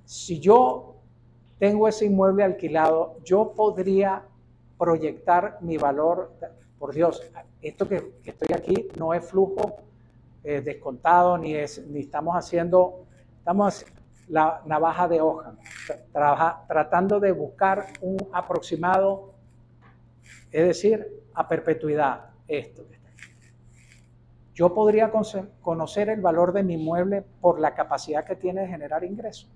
Speaker 3: Si yo tengo ese inmueble alquilado, yo podría proyectar mi valor. Por Dios, esto que estoy aquí no es flujo descontado, ni estamos haciendo la navaja de hoja, tratando de buscar un aproximado, es decir, a perpetuidad. Esto que está aquí. Yo podría conocer el valor de mi inmueble por la capacidad que tiene de generar ingresos.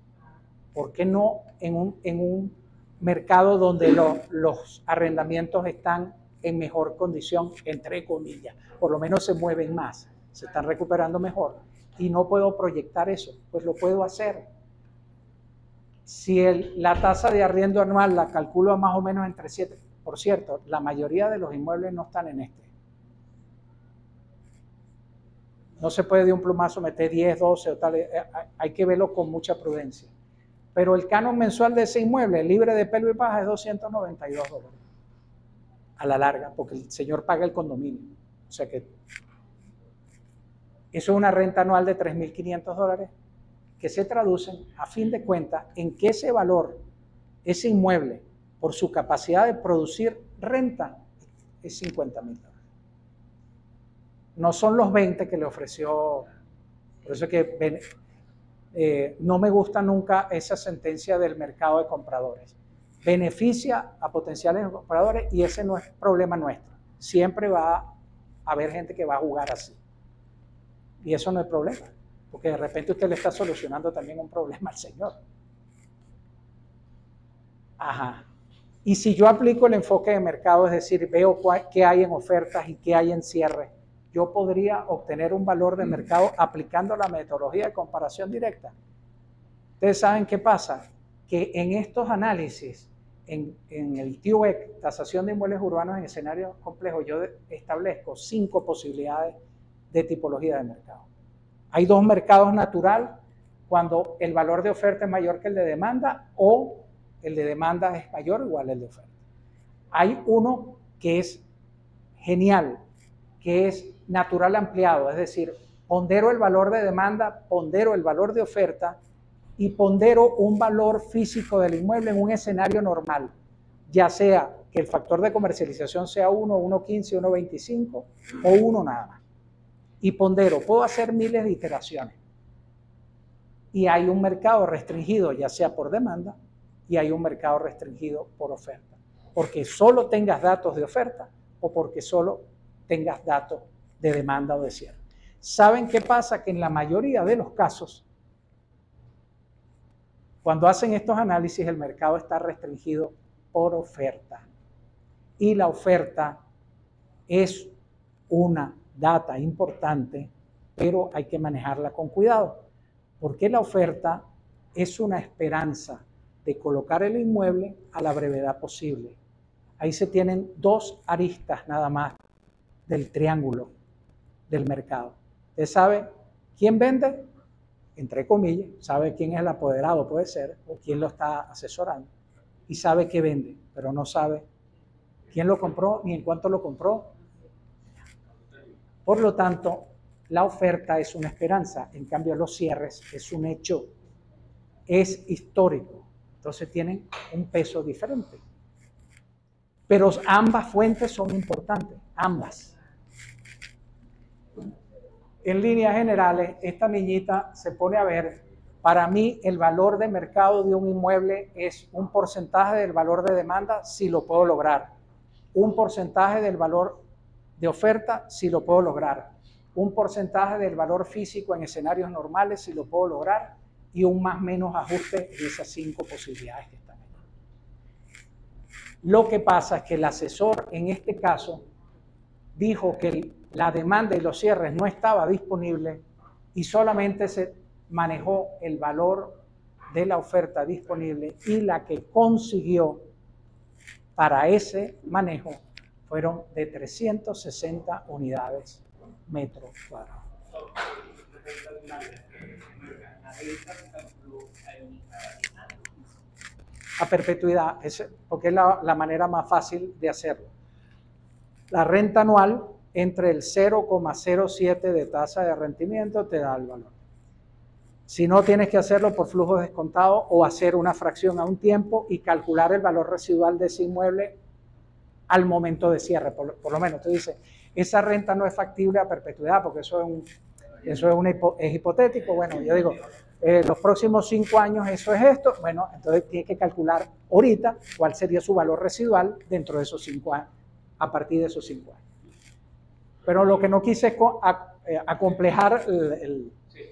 Speaker 3: ¿Por qué no en un mercado donde los arrendamientos están en mejor condición, entre comillas? Por lo menos se mueven más, se están recuperando mejor. Y no puedo proyectar eso, pues lo puedo hacer. Si la tasa de arriendo anual la calculo más o menos entre 7, por cierto, la mayoría de los inmuebles no están en este. No se puede de un plumazo meter 10, 12 o tal, hay que verlo con mucha prudencia. Pero el canon mensual de ese inmueble, libre de pelo y paja, es $292 a la larga, porque el señor paga el condominio. O sea que eso es una renta anual de $3.500 que se traducen, a fin de cuentas, en que ese valor, ese inmueble, por su capacidad de producir renta, es $50.000. No son los 20 que le ofreció. Por eso es que no me gusta nunca esa sentencia del mercado de compradores. Beneficia a potenciales compradores y ese no es problema nuestro. Siempre va a haber gente que va a jugar así. Y eso no es problema, porque de repente usted le está solucionando también un problema al señor. Ajá. Y si yo aplico el enfoque de mercado, es decir, veo qué hay en ofertas y qué hay en cierre, yo podría obtener un valor de mercado aplicando la metodología de comparación directa. Ustedes saben qué pasa, que en estos análisis, en el TUEC, tasación de inmuebles urbanos en escenarios complejos, yo establezco 5 posibilidades de tipología de mercado. Hay 2 mercados naturales, cuando el valor de oferta es mayor que el de demanda o el de demanda es mayor o igual al de oferta. Hay uno que es genial, que es natural ampliado, es decir, pondero el valor de demanda, pondero el valor de oferta y pondero un valor físico del inmueble en un escenario normal, ya sea que el factor de comercialización sea 1, 1.15, 1.25 o 1 nada más. Y pondero, puedo hacer miles de iteraciones. Y hay un mercado restringido, ya sea por demanda, y hay un mercado restringido por oferta. Porque solo tengas datos de oferta o porque solo tengas datos de demanda o de cierre. ¿Saben qué pasa? Que en la mayoría de los casos, cuando hacen estos análisis, el mercado está restringido por oferta. Y la oferta es una data importante, pero hay que manejarla con cuidado, porque la oferta es una esperanza de colocar el inmueble a la brevedad posible. Ahí se tienen 2 aristas nada más del triángulo del mercado. Usted sabe quién vende, entre comillas, sabe quién es el apoderado, puede ser, o quién lo está asesorando, y sabe qué vende, pero no sabe quién lo compró ni en cuánto lo compró. Por lo tanto, la oferta es una esperanza, en cambio los cierres es un hecho, es histórico, entonces tienen un peso diferente. Pero ambas fuentes son importantes, ambas. En líneas generales, esta niñita se pone a ver, para mí el valor de mercado de un inmueble es un porcentaje del valor de demanda si lo puedo lograr, un porcentaje del valor de oferta si lo puedo lograr, un porcentaje del valor físico en escenarios normales si lo puedo lograr y un más o menos ajuste de esas 5 posibilidades que están ahí. Lo que pasa es que el asesor en este caso dijo que la demanda y los cierres no estaba disponible y solamente se manejó el valor de la oferta disponible y la que consiguió para ese manejo fueron de 360 unidades metro cuadrado. A perpetuidad, porque es la manera más fácil de hacerlo. La renta anual entre el 0,07 de tasa de rendimiento te da el valor. Si no, tienes que hacerlo por flujo descontado o hacer una fracción a un tiempo y calcular el valor residual de ese inmueble al momento de cierre. Por lo menos tú dices, esa renta no es factible a perpetuidad porque eso es hipotético. Bueno, yo digo, los próximos 5 años eso es esto. Bueno, entonces tienes que calcular ahorita cuál sería su valor residual dentro de esos 5 años, a partir de esos 5 años. Pero lo que no quise es acomplejar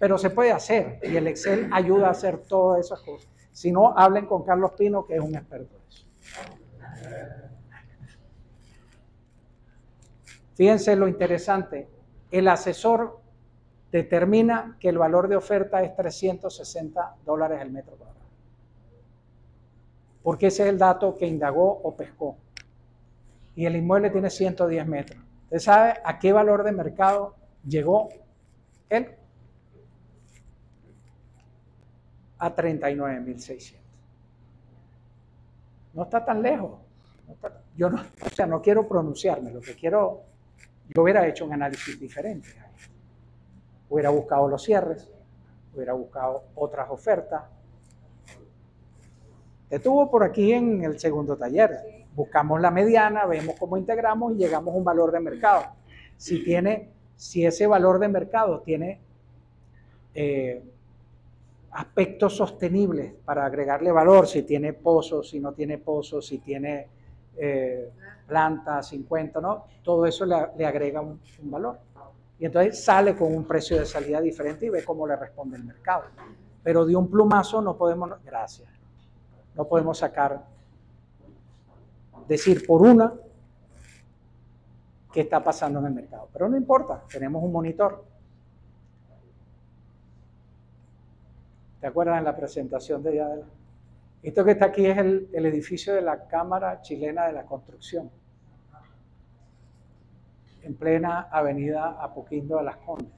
Speaker 3: pero se puede hacer y el Excel ayuda a hacer todas esas cosas. Si no, hablen con Carlos Pino, que es un experto en eso. Fíjense lo interesante, el asesor determina que el valor de oferta es $360 el metro cuadrado. Porque ese es el dato que indagó o pescó. Y el inmueble tiene 110 metros. ¿Usted sabe a qué valor de mercado llegó él? A 39.600. No está tan lejos. Yo no quiero pronunciarme, yo hubiera hecho un análisis diferente. Hubiera buscado los cierres, hubiera buscado otras ofertas. Estuvo por aquí en el segundo taller. Buscamos la mediana, vemos cómo integramos y llegamos a un valor de mercado. Si ese valor de mercado tiene aspectos sostenibles para agregarle valor, si tiene pozos, si no tiene pozos, si tiene planta 50, ¿no? Todo eso le agrega un valor. Y entonces sale con un precio de salida diferente y ve cómo le responde el mercado. Pero de un plumazo no podemos, gracias, no podemos decir por una qué está pasando en el mercado. Pero no importa, tenemos un monitor. ¿Te acuerdas en la presentación de ella? Esto que está aquí es el edificio de la Cámara Chilena de la Construcción, en plena avenida Apoquindo de las Condes.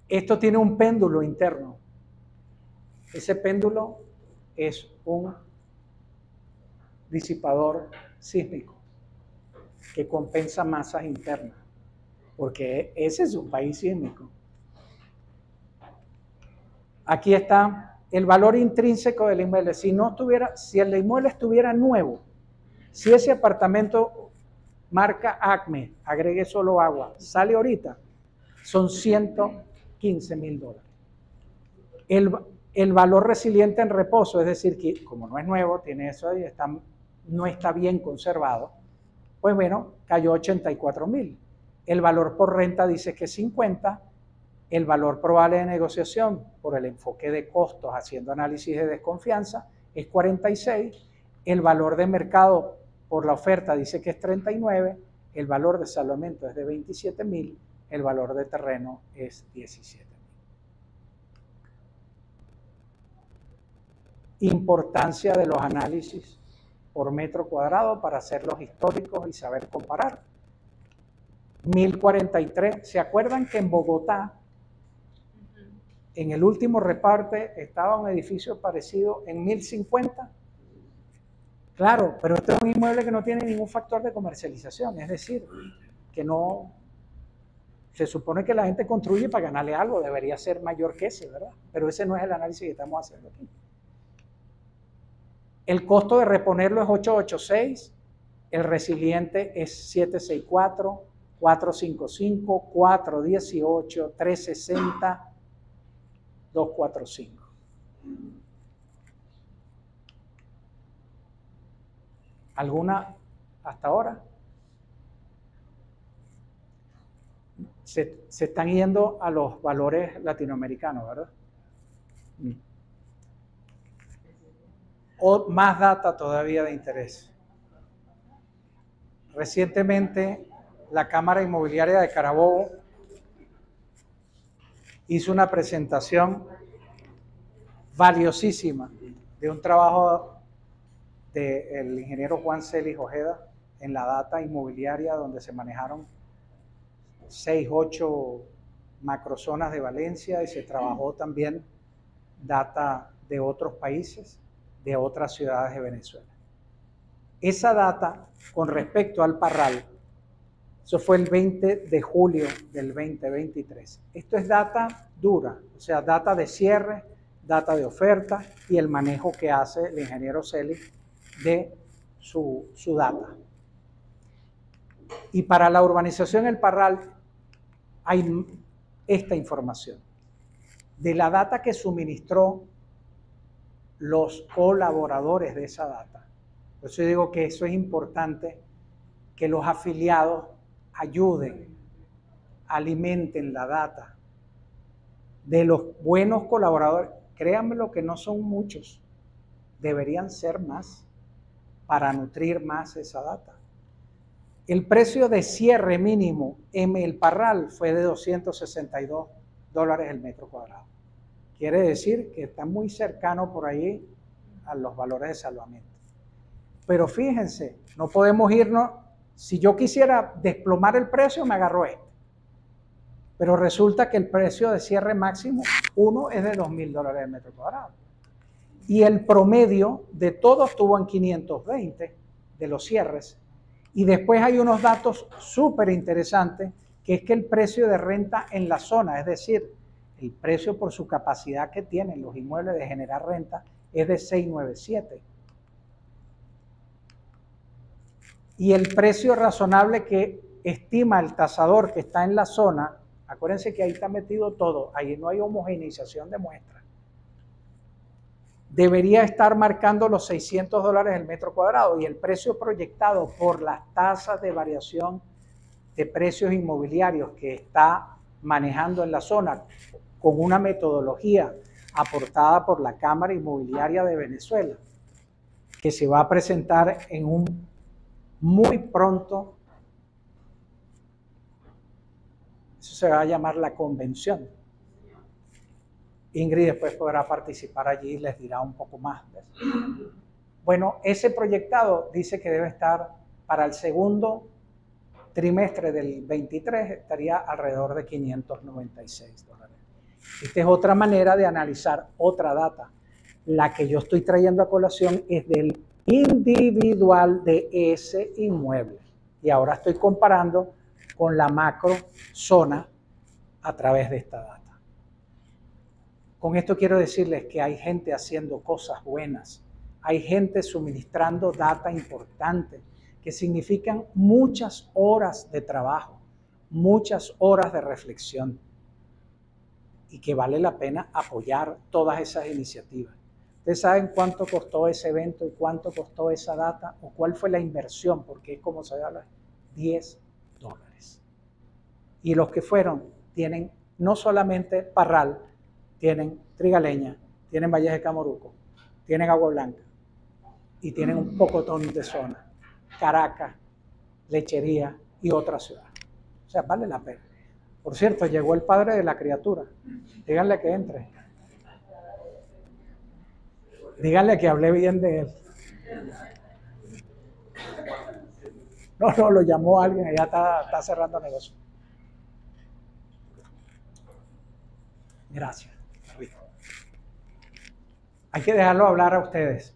Speaker 3: Esto tiene un péndulo interno. Ese péndulo es un disipador sísmico que compensa masas internas, porque ese es un país sísmico. Aquí está el valor intrínseco del inmueble. Si el inmueble estuviera nuevo, si ese apartamento marca ACME, agregue solo agua, sale ahorita, son $115.000. El valor resiliente en reposo, es decir, que como no es nuevo, tiene eso y no está bien conservado, pues bueno, cayó $84.000. El valor por renta dice que es 50. El valor probable de negociación por el enfoque de costos haciendo análisis de desconfianza es 46. El valor de mercado por la oferta dice que es 39. El valor de salvamento es de 27.000. El valor de terreno es 17.000. Importancia de los análisis por metro cuadrado para hacerlos históricos y saber comparar. 1043. ¿Se acuerdan que en Bogotá, en el último reparte, estaba un edificio parecido en 1050? Claro, pero este es un inmueble que no tiene ningún factor de comercialización, es decir, que no, se supone que la gente construye para ganarle algo, debería ser mayor que ese, ¿verdad? Pero ese no es el análisis que estamos haciendo aquí. El costo de reponerlo es 886, el resiliente es 764, 455, 418, 360, 245. ¿Alguna hasta ahora? Se están yendo a los valores latinoamericanos, ¿verdad? O más data todavía de interés. Recientemente, la Cámara Inmobiliaria de Carabobo hizo una presentación valiosísima de un trabajo del ingeniero Juan Celis Ojeda en la data inmobiliaria, donde se manejaron 6, 8 macrozonas de Valencia y se trabajó también data de otros países, de otras ciudades de Venezuela. Esa data con respecto al Parral Eso fue el 20 de julio del 2023. Esto es data dura, o sea, data de cierre, data de oferta y el manejo que hace el ingeniero Celi de su data. Y para la urbanización El Parral hay esta información. De la data que suministró los colaboradores de esa data. Por eso digo que eso es importante, que los afiliados ayuden, alimenten la data de los buenos colaboradores. Créanme lo que no son muchos, deberían ser más para nutrir más esa data. El precio de cierre mínimo en El Parral fue de $262 el metro cuadrado. Quiere decir que está muy cercano por ahí a los valores de salvamento. Pero fíjense, no podemos irnos, si yo quisiera desplomar el precio, me agarro este. Pero resulta que el precio de cierre máximo, uno es de $2.000 el metro cuadrado. Y el promedio de todos estuvo en 520 de los cierres. Y después hay unos datos súper interesantes, que es que el precio de renta en la zona, es decir, el precio por su capacidad que tienen los inmuebles de generar renta, es de 697. Y el precio razonable que estima el tasador que está en la zona, acuérdense que ahí está metido todo, ahí no hay homogeneización de muestras, debería estar marcando los $600 el metro cuadrado, y el precio proyectado por las tasas de variación de precios inmobiliarios que está manejando en la zona con una metodología aportada por la Cámara Inmobiliaria de Venezuela, que se va a presentar en un muy pronto, eso se va a llamar la convención. Ingrid después podrá participar allí y les dirá un poco más. Bueno, ese proyectado dice que debe estar para el segundo trimestre del 23, estaría alrededor de $596. Esta es otra manera de analizar otra data. La que yo estoy trayendo a colación es del individual de ese inmueble. Y ahora estoy comparando con la macro zona a través de esta data. Con esto quiero decirles que hay gente haciendo cosas buenas, hay gente suministrando data importante, que significan muchas horas de trabajo, muchas horas de reflexión, y que vale la pena apoyar todas esas iniciativas. ¿Ustedes saben cuánto costó ese evento y cuánto costó esa data? ¿O cuál fue la inversión? Porque es como se habla, $10. Y los que fueron tienen no solamente Parral, tienen Trigaleña, tienen Valles de Camoruco, tienen Agua Blanca y tienen un pocotón de zonas, Caracas, Lechería y otras ciudades. O sea, vale la pena. Por cierto, llegó el padre de la criatura. Díganle que entre. Díganle que hablé bien de él. No, lo llamó alguien, ya está cerrando negocio. Gracias. Hay que dejarlo hablar a ustedes.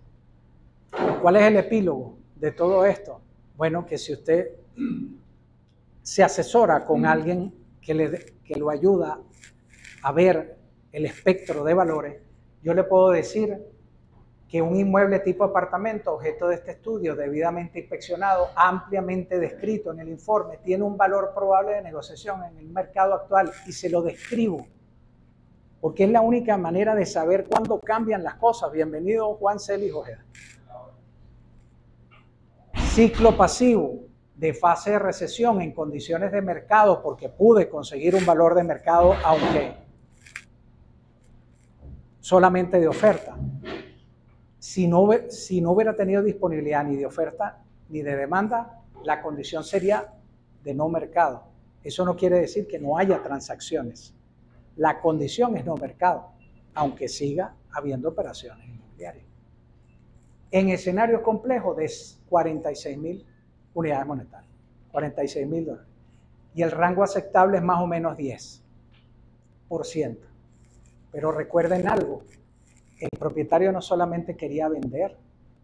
Speaker 3: ¿Cuál es el epílogo de todo esto? Bueno, que si usted se asesora con alguien que lo ayuda a ver el espectro de valores, yo le puedo decir que un inmueble tipo apartamento, objeto de este estudio, debidamente inspeccionado, ampliamente descrito en el informe, tiene un valor probable de negociación en el mercado actual, y se lo describo, porque es la única manera de saber cuándo cambian las cosas. Bienvenido Juan Celis Ojeda. Ciclo pasivo de fase de recesión en condiciones de mercado, porque pude conseguir un valor de mercado, aunque solamente de oferta. Si no hubiera tenido disponibilidad ni de oferta ni de demanda, la condición sería de no mercado. Eso no quiere decir que no haya transacciones. La condición es no mercado, aunque siga habiendo operaciones inmobiliarias. En escenarios complejos de 46.000 unidades monetarias, $46.000. Y el rango aceptable es más o menos 10%. Pero recuerden algo. El propietario no solamente quería vender,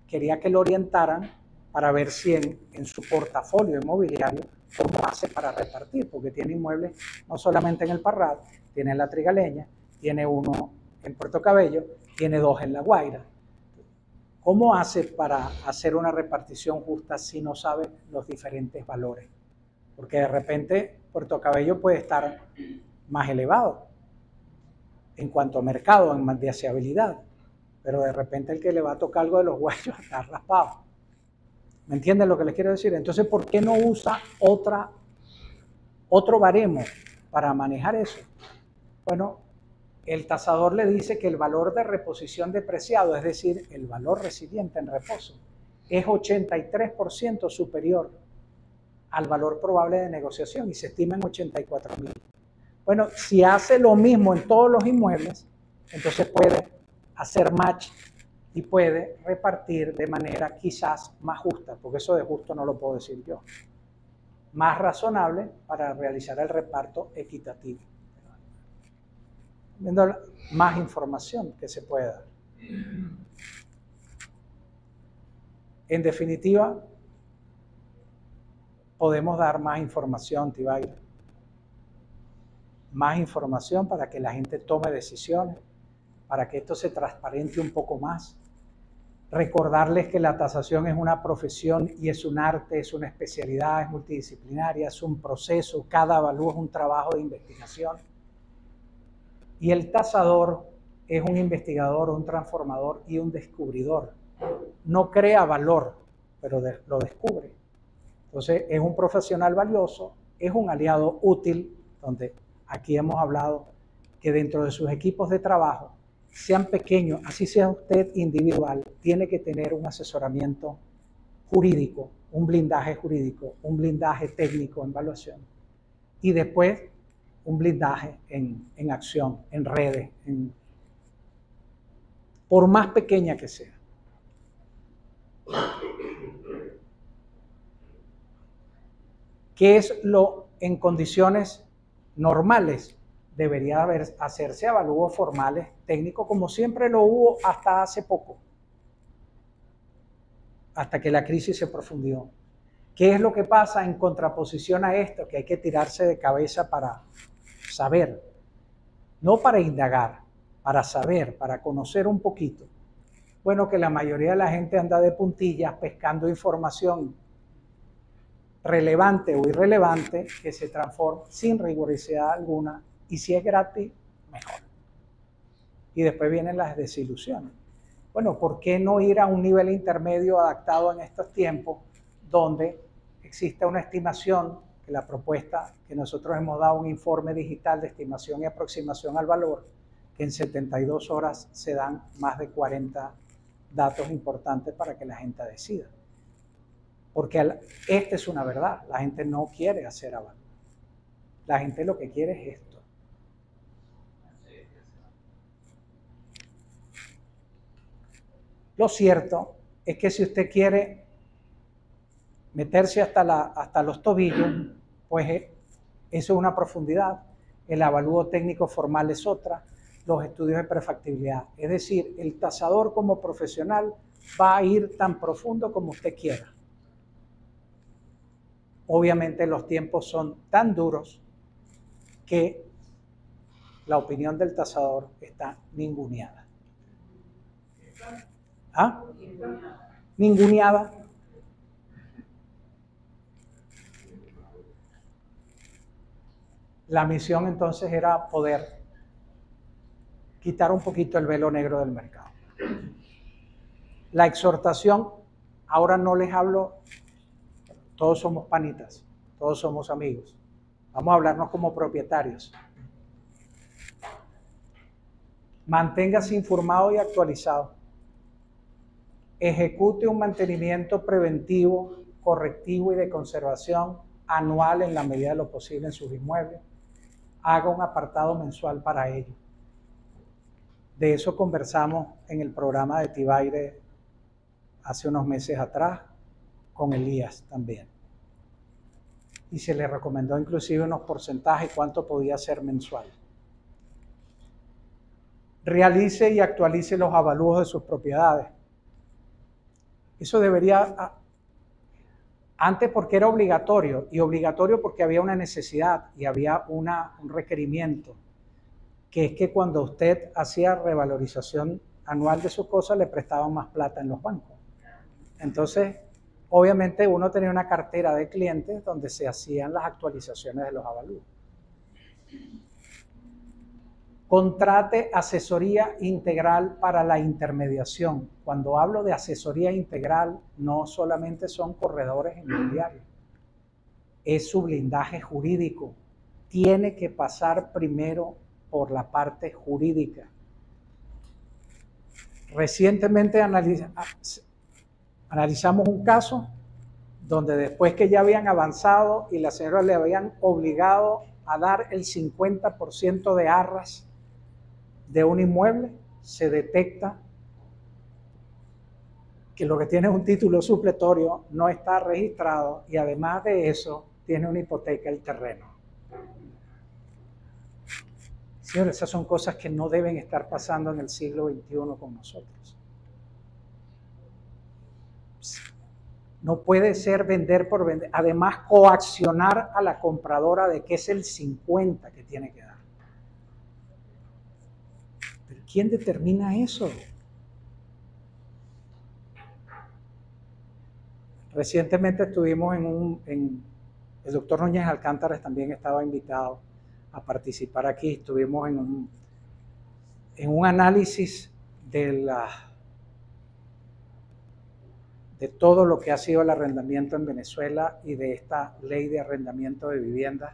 Speaker 3: quería que lo orientaran para ver si en su portafolio inmobiliario, cómo hace para repartir, porque tiene inmuebles no solamente en el Parral, tiene en La Trigaleña, tiene uno en Puerto Cabello, tiene dos en La Guaira. ¿Cómo hace para hacer una repartición justa si no sabe los diferentes valores? Porque de repente Puerto Cabello puede estar más elevado en cuanto a mercado, en deseabilidad, pero de repente el que le va a tocar algo de los Guayos está raspado. ¿Me entienden lo que les quiero decir? Entonces, ¿por qué no usa otro baremo para manejar eso? Bueno, el tasador le dice que el valor de reposición depreciado, es decir, el valor resiliente en reposo, es 83% superior al valor probable de negociación y se estima en 84.000. Bueno, si hace lo mismo en todos los inmuebles, entonces puede hacer match y puede repartir de manera quizás más justa, porque eso de justo no lo puedo decir yo, más razonable para realizar el reparto equitativo. Viendo más información que se puede dar. En definitiva, podemos dar más información, Tibaira. Más información para que la gente tome decisiones, para que esto se transparente un poco más. Recordarles que la tasación es una profesión y es un arte, es una especialidad, es multidisciplinaria, es un proceso, cada avalúo es un trabajo de investigación. Y el tasador es un investigador, un transformador y un descubridor. No crea valor, pero lo descubre. Entonces es un profesional valioso, es un aliado útil, donde aquí hemos hablado que dentro de sus equipos de trabajo, sean pequeños, así sea usted individual, tiene que tener un asesoramiento jurídico, un blindaje jurídico, un blindaje técnico en evaluación y después un blindaje en acción, en redes, por más pequeña que sea. ¿Qué es lo en condiciones normales? Debería hacerse avalúos formales técnicos como siempre lo hubo hasta hace poco, hasta que la crisis se profundió. ¿Qué es lo que pasa en contraposición a esto? Que hay que tirarse de cabeza para saber, no para indagar, para saber, para conocer un poquito. Bueno, que la mayoría de la gente anda de puntillas pescando información relevante o irrelevante que se transforma sin rigurosidad alguna y si es gratis, mejor. Y después vienen las desilusiones. Bueno, ¿por qué no ir a un nivel intermedio adaptado en estos tiempos donde existe una estimación, que la propuesta que nosotros hemos dado un informe digital de estimación y aproximación al valor, que en 72 horas se dan más de 40 datos importantes para que la gente decida? Porque esta es una verdad, la gente no quiere hacer avalúo. La gente lo que quiere es esto. Lo cierto es que si usted quiere meterse hasta los tobillos, pues eso es una profundidad. El avalúo técnico formal es otra, los estudios de prefactibilidad. Es decir, el tasador como profesional va a ir tan profundo como usted quiera. Obviamente los tiempos son tan duros que la opinión del tasador está ninguneada. ¿Ah? Ninguneada. La misión entonces era poder quitar un poquito el velo negro del mercado. La exhortación, ahora no les hablo, todos somos panitas, todos somos amigos. Vamos a hablarnos como propietarios. Manténgase informado y actualizado. Ejecute un mantenimiento preventivo, correctivo y de conservación anual en la medida de lo posible en sus inmuebles. Haga un apartado mensual para ello. De eso conversamos en el programa de Tibaire hace unos meses atrás, con Elías también. Y se le recomendó inclusive unos porcentajes, cuánto podía ser mensual. Realice y actualice los avalúos de sus propiedades. Eso debería Antes porque era obligatorio, y obligatorio porque había una necesidad y había un requerimiento, que es que cuando usted hacía revalorización anual de sus cosas, le prestaban más plata en los bancos. Entonces, obviamente uno tenía una cartera de clientes donde se hacían las actualizaciones de los avalúos. Contrate asesoría integral para la intermediación. Cuando hablo de asesoría integral, no solamente son corredores inmobiliarios, es su blindaje jurídico. Tiene que pasar primero por la parte jurídica. Recientemente analizamos un caso donde después que ya habían avanzado y la señora le habían obligado a dar el 50% de arras de un inmueble, se detecta que lo que tiene es un título supletorio, no está registrado y además de eso tiene una hipoteca el terreno. Señores, esas son cosas que no deben estar pasando en el siglo XXI con nosotros. No puede ser vender por vender. Además, coaccionar a la compradora de que es el 50% que tiene que dar. ¿Pero quién determina eso? Recientemente estuvimos el doctor Núñez Alcántares también estaba invitado a participar aquí. Estuvimos en un análisis de todo lo que ha sido el arrendamiento en Venezuela y de esta ley de arrendamiento de viviendas.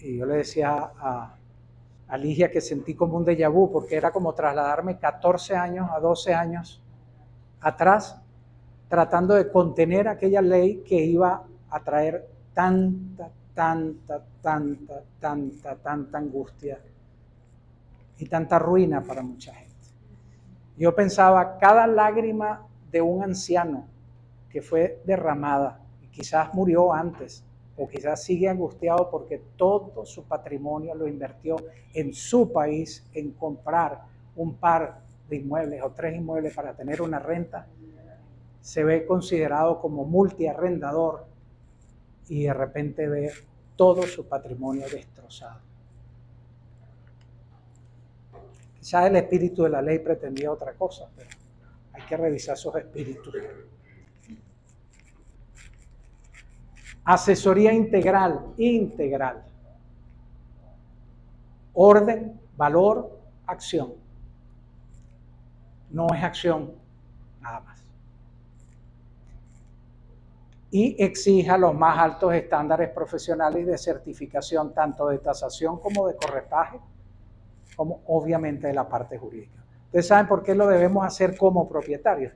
Speaker 3: Y yo le decía a Ligia que sentí como un déjà vu, porque era como trasladarme 14 años a 12 años atrás, tratando de contener aquella ley que iba a traer tanta angustia y tanta ruina para mucha gente. Yo pensaba, cada lágrima de un anciano que fue derramada, y quizás murió antes, o quizás sigue angustiado porque todo su patrimonio lo invirtió en su país, en comprar un par de inmuebles o 3 inmuebles para tener una renta, se ve considerado como multiarrendador y de repente ve todo su patrimonio destrozado. Quizás el espíritu de la ley pretendía otra cosa, pero hay que revisar esos espíritus. Asesoría integral. Orden, valor, acción. No es acción, nada más. Y exija los más altos estándares profesionales de certificación, tanto de tasación como de corretaje, como obviamente de la parte jurídica. ¿Ustedes saben por qué lo debemos hacer como propietarios?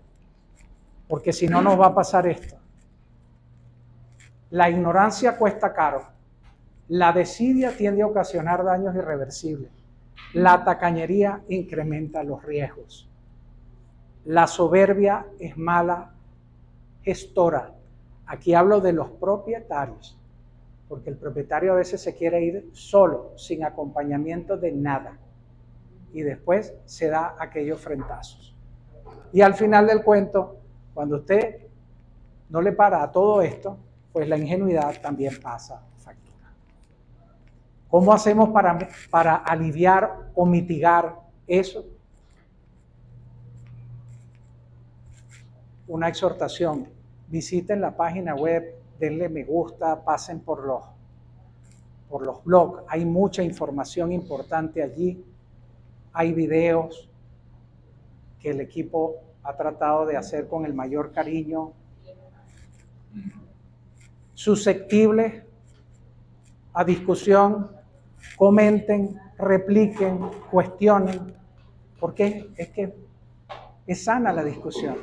Speaker 3: Porque si no nos va a pasar esto. La ignorancia cuesta caro. La desidia tiende a ocasionar daños irreversibles. La tacañería incrementa los riesgos. La soberbia es mala gestora. Aquí hablo de los propietarios, porque el propietario a veces se quiere ir solo, sin acompañamiento de nada. Y después se da aquellos frentazos. Y al final del cuento, cuando usted no le para a todo esto, pues la ingenuidad también pasa factura. ¿Cómo hacemos para aliviar o mitigar eso? Una exhortación. Visiten la página web, denle me gusta, pasen por los blogs. Hay mucha información importante allí. Hay videos que el equipo ha tratado de hacer con el mayor cariño. Susceptibles a discusión, comenten, repliquen, cuestionen, porque es que es sana la discusión.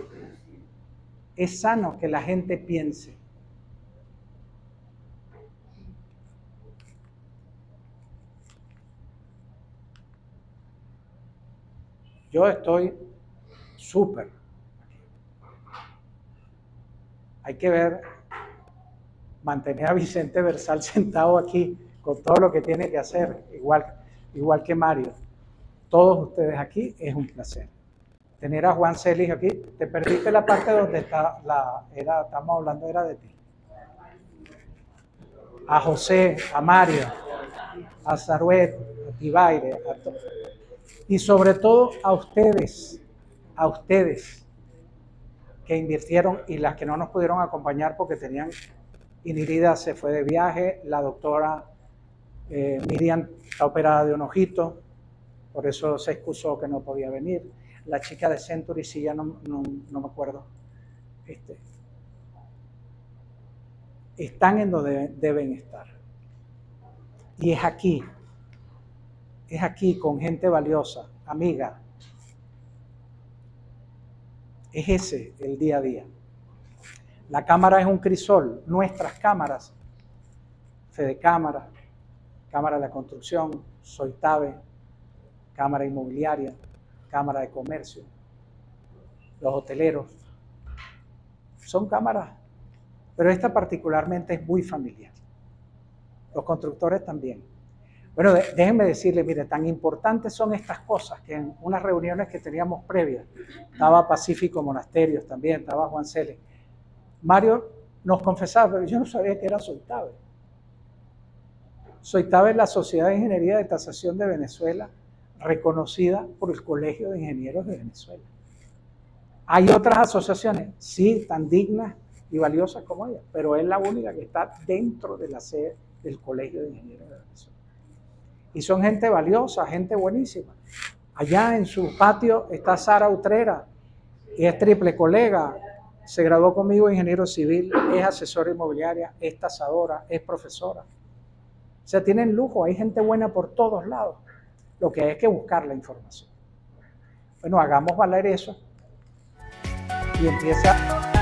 Speaker 3: Es sano que la gente piense. Yo estoy súper. Hay que ver, mantener a Vicente Bersal sentado aquí con todo lo que tiene que hacer, igual que Mario. Todos ustedes aquí, es un placer. tener a Juan Celis aquí. Te perdiste la parte donde estamos hablando, era de ti. A José, a Mario, a Saruet, a Tibaire, y sobre todo a ustedes que invirtieron y las que no nos pudieron acompañar porque tenían, Inirida se fue de viaje, la doctora Miriam está operada de un ojito, por eso se excusó que no podía venir. La chica de Century, sí, ya no me acuerdo. Están en donde deben estar. Y es aquí con gente valiosa, amiga. Es ese el día a día. La cámara es un crisol, nuestras cámaras, Fede Cámara, Cámara de la Construcción, Soitabe, Cámara Inmobiliaria, Cámara de Comercio, los hoteleros, son cámaras, pero esta particularmente es muy familiar. Los constructores también. Bueno, déjenme decirles, mire, tan importantes son estas cosas que en unas reuniones que teníamos previas, estaba Pacífico Monasterios también, estaba Juan Celes, Mario nos confesaba, pero yo no sabía que era Soitabe. Soitabe es la Sociedad de Ingeniería de Tasación de Venezuela, reconocida por el Colegio de Ingenieros de Venezuela. Hay otras asociaciones, sí, tan dignas y valiosas como ella, pero es la única que está dentro de la sede del Colegio de Ingenieros de Venezuela. Y son gente valiosa, gente buenísima. Allá en su patio está Sara Utrera, y es triple colega, se graduó conmigo en ingeniero civil, es asesora inmobiliaria, es tasadora, es profesora. O sea, tienen lujo, hay gente buena por todos lados. Lo que hay es que buscar la información. Bueno, hagamos valer eso y empieza...